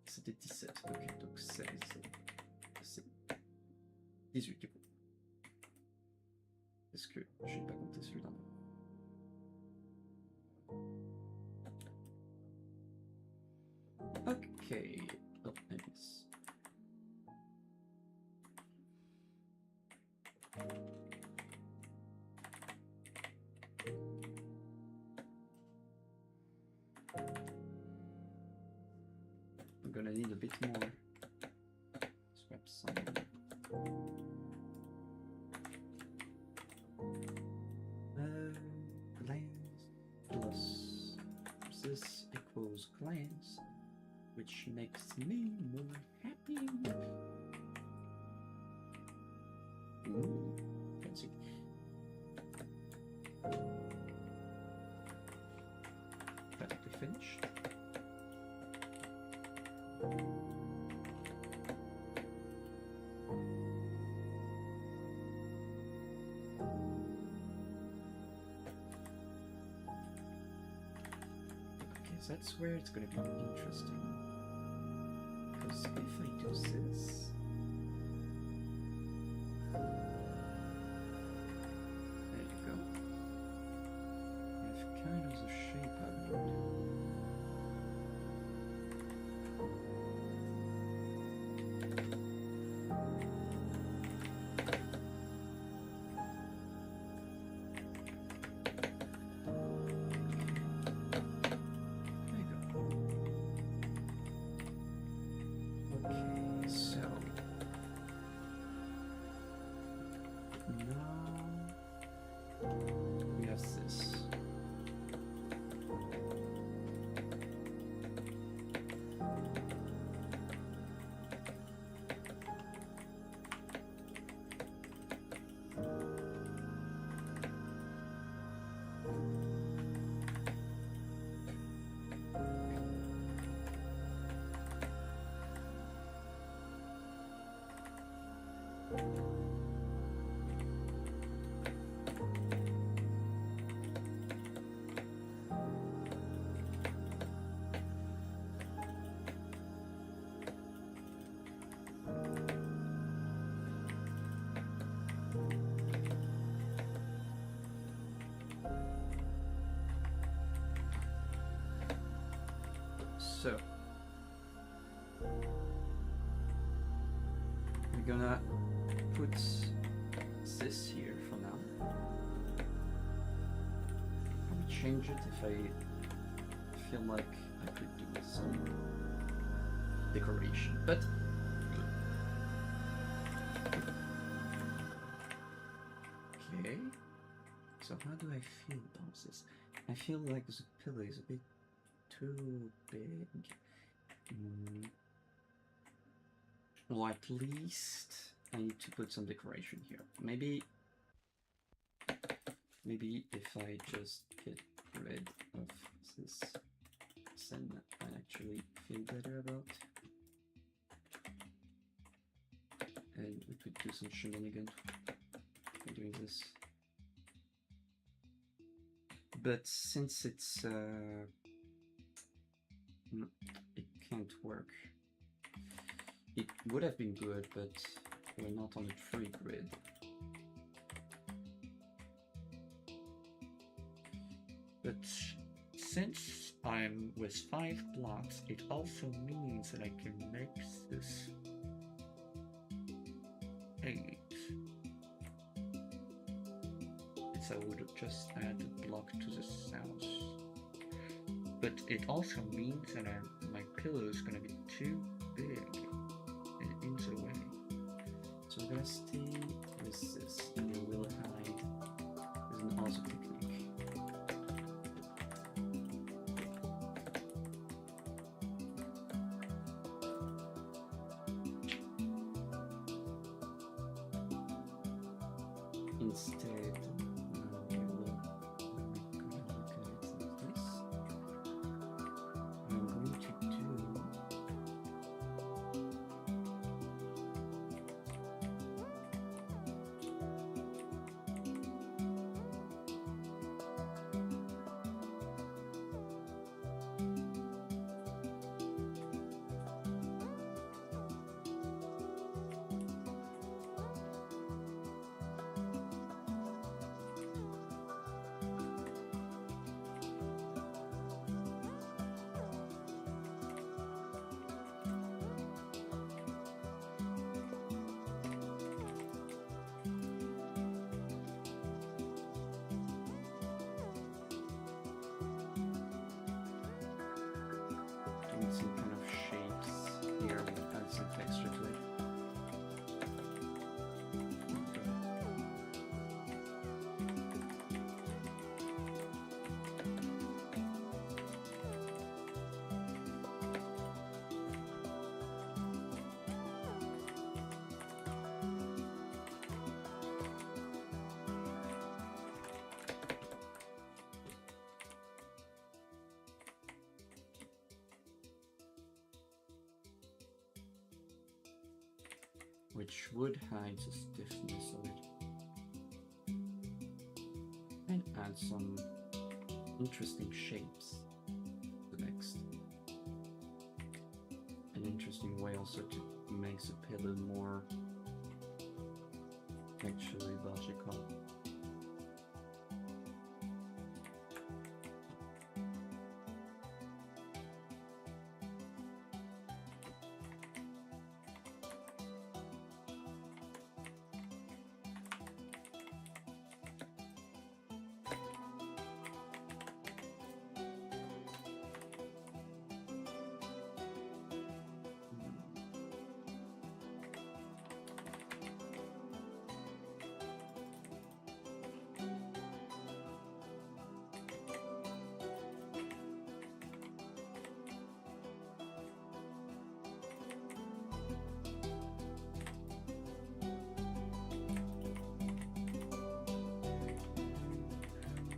c'était 17, ok, donc 16, 18 du coup. Est-ce que je vais pas compter celui-là? Okay, oh, nice. I'm gonna need a bit more. Scrap some. Glance plus this equals glance, which makes me more happy. Ooh, fancy. Practically finished. Okay, so that's where it's gonna be interesting. Because if I do this, there you go. You have kind of the shape I want. So we're gonna put this here for now. I will change it if I feel like I could do some decoration, but okay. So how do I feel about this? I feel like the pillow is a bit too big. Or at least I need to put some decoration here. Maybe if I just get rid of this, then I actually feel better about. And we could do some shenanigans by doing this. But since it's it can't work. It would have been good, but we're not on a free grid. But since I'm with 5 blocks, it also means that I can make this 8. So I would just add a block to the south. But it also means that my pillow is going to be too big in the way. So we're going to stay with this, and then we'll hide with another technique. Instead, we will look at it like this. I'm going to do some kind of shapes here and add some texture to it. which would hide the stiffness of it, and add some interesting shapes to next. An interesting way also to make the pillar more actually logical.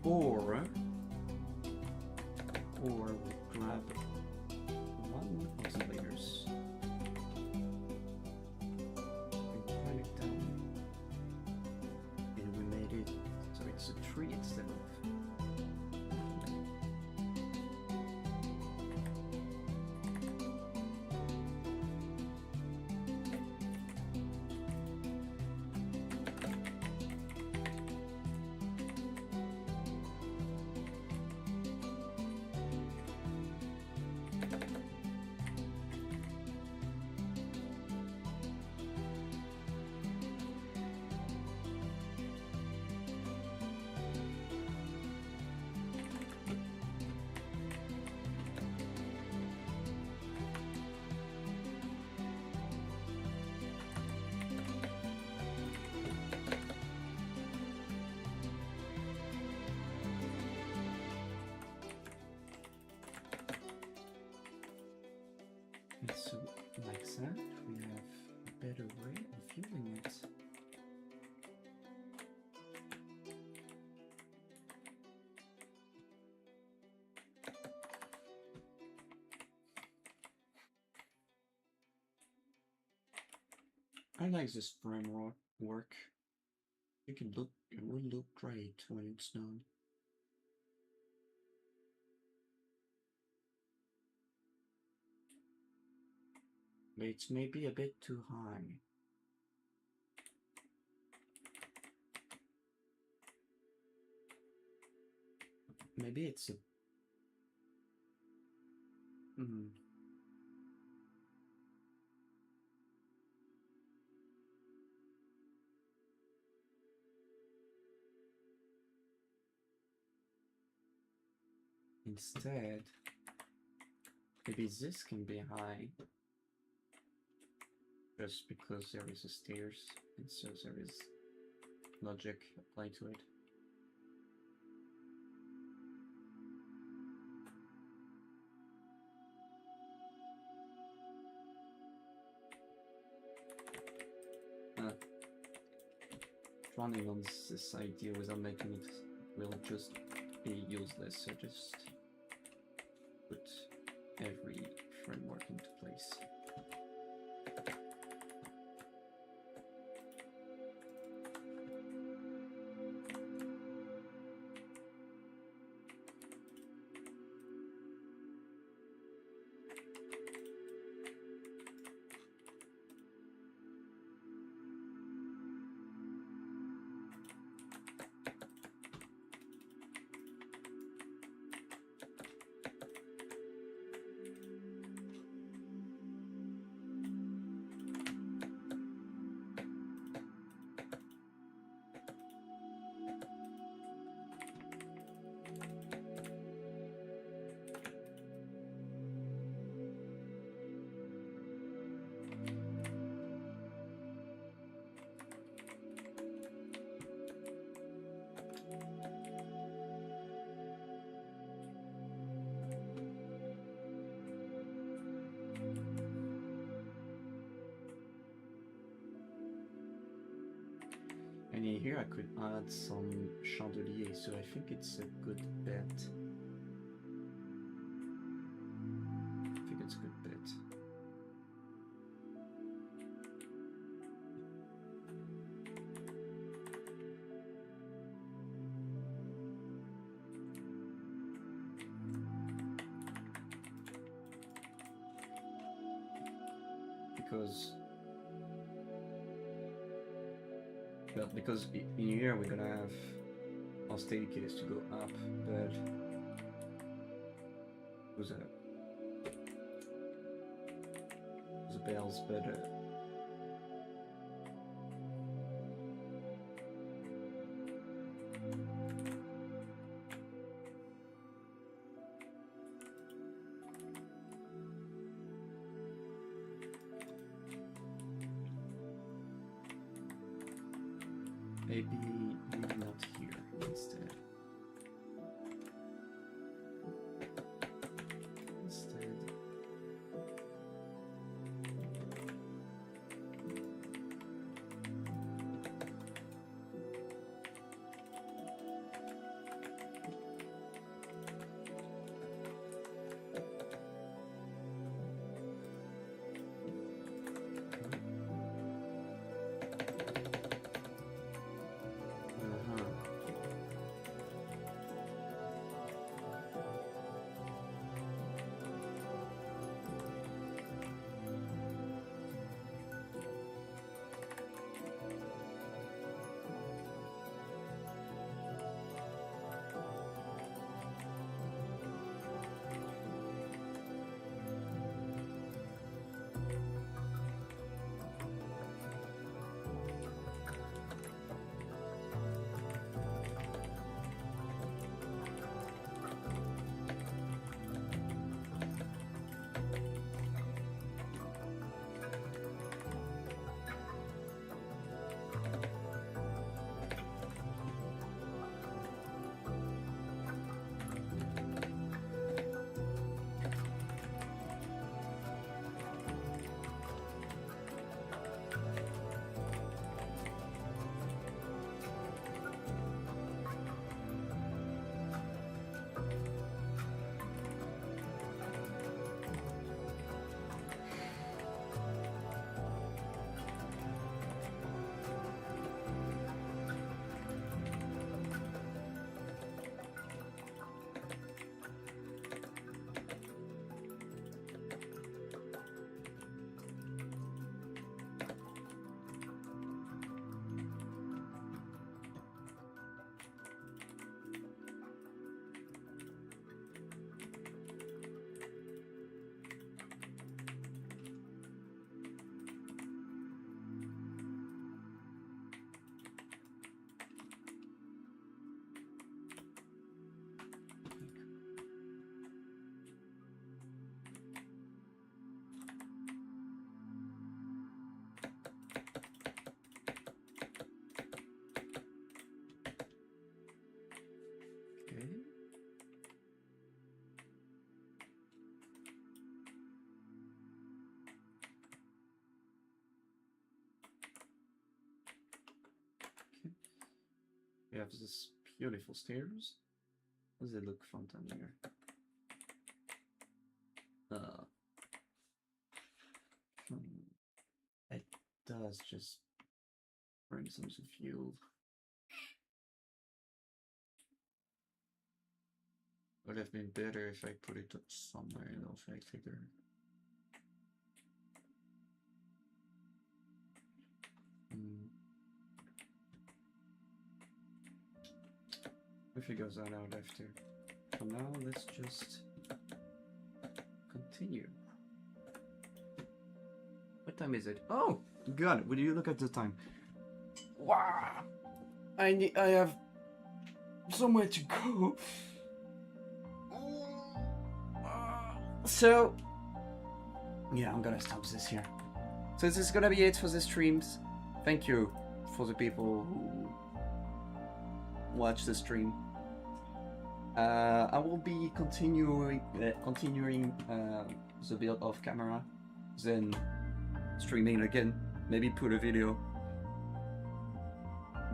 Or we grab one of the layers and turn it down, and we made it so it's a tree instead of. And so, like that, we have a better way of viewing it. I like this framework work. It will look great when it's done. But it's maybe a bit too high. Maybe it's a. Instead, maybe this can be high. Just because there is a stairs, and so there is logic applied to it. Running on this idea without making it will just be useless, so just put every framework into place. And here I could add some chandelier, so I think it's a good bet. I think it's a good bet. because in here we're gonna have our staircase to go up, but those bells, but maybe not here instead. We have this beautiful stairs. How does it look from down here? It does just bring some fuel. Would have been better if I put it somewhere else, I figure. We figure that out after. For now, let's just continue. What time is it? Oh, God! Will you look at the time? Wow! I have somewhere to go. So, yeah, I'm gonna stop this here. So this is gonna be it for the streams. Thank you for the people who watch the stream. I will be continuing the build off camera, then streaming again, maybe put a video.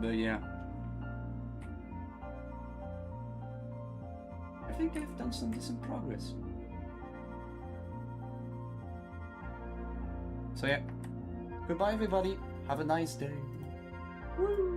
But yeah, I think I've done some decent progress. So yeah, goodbye everybody, have a nice day. Woo!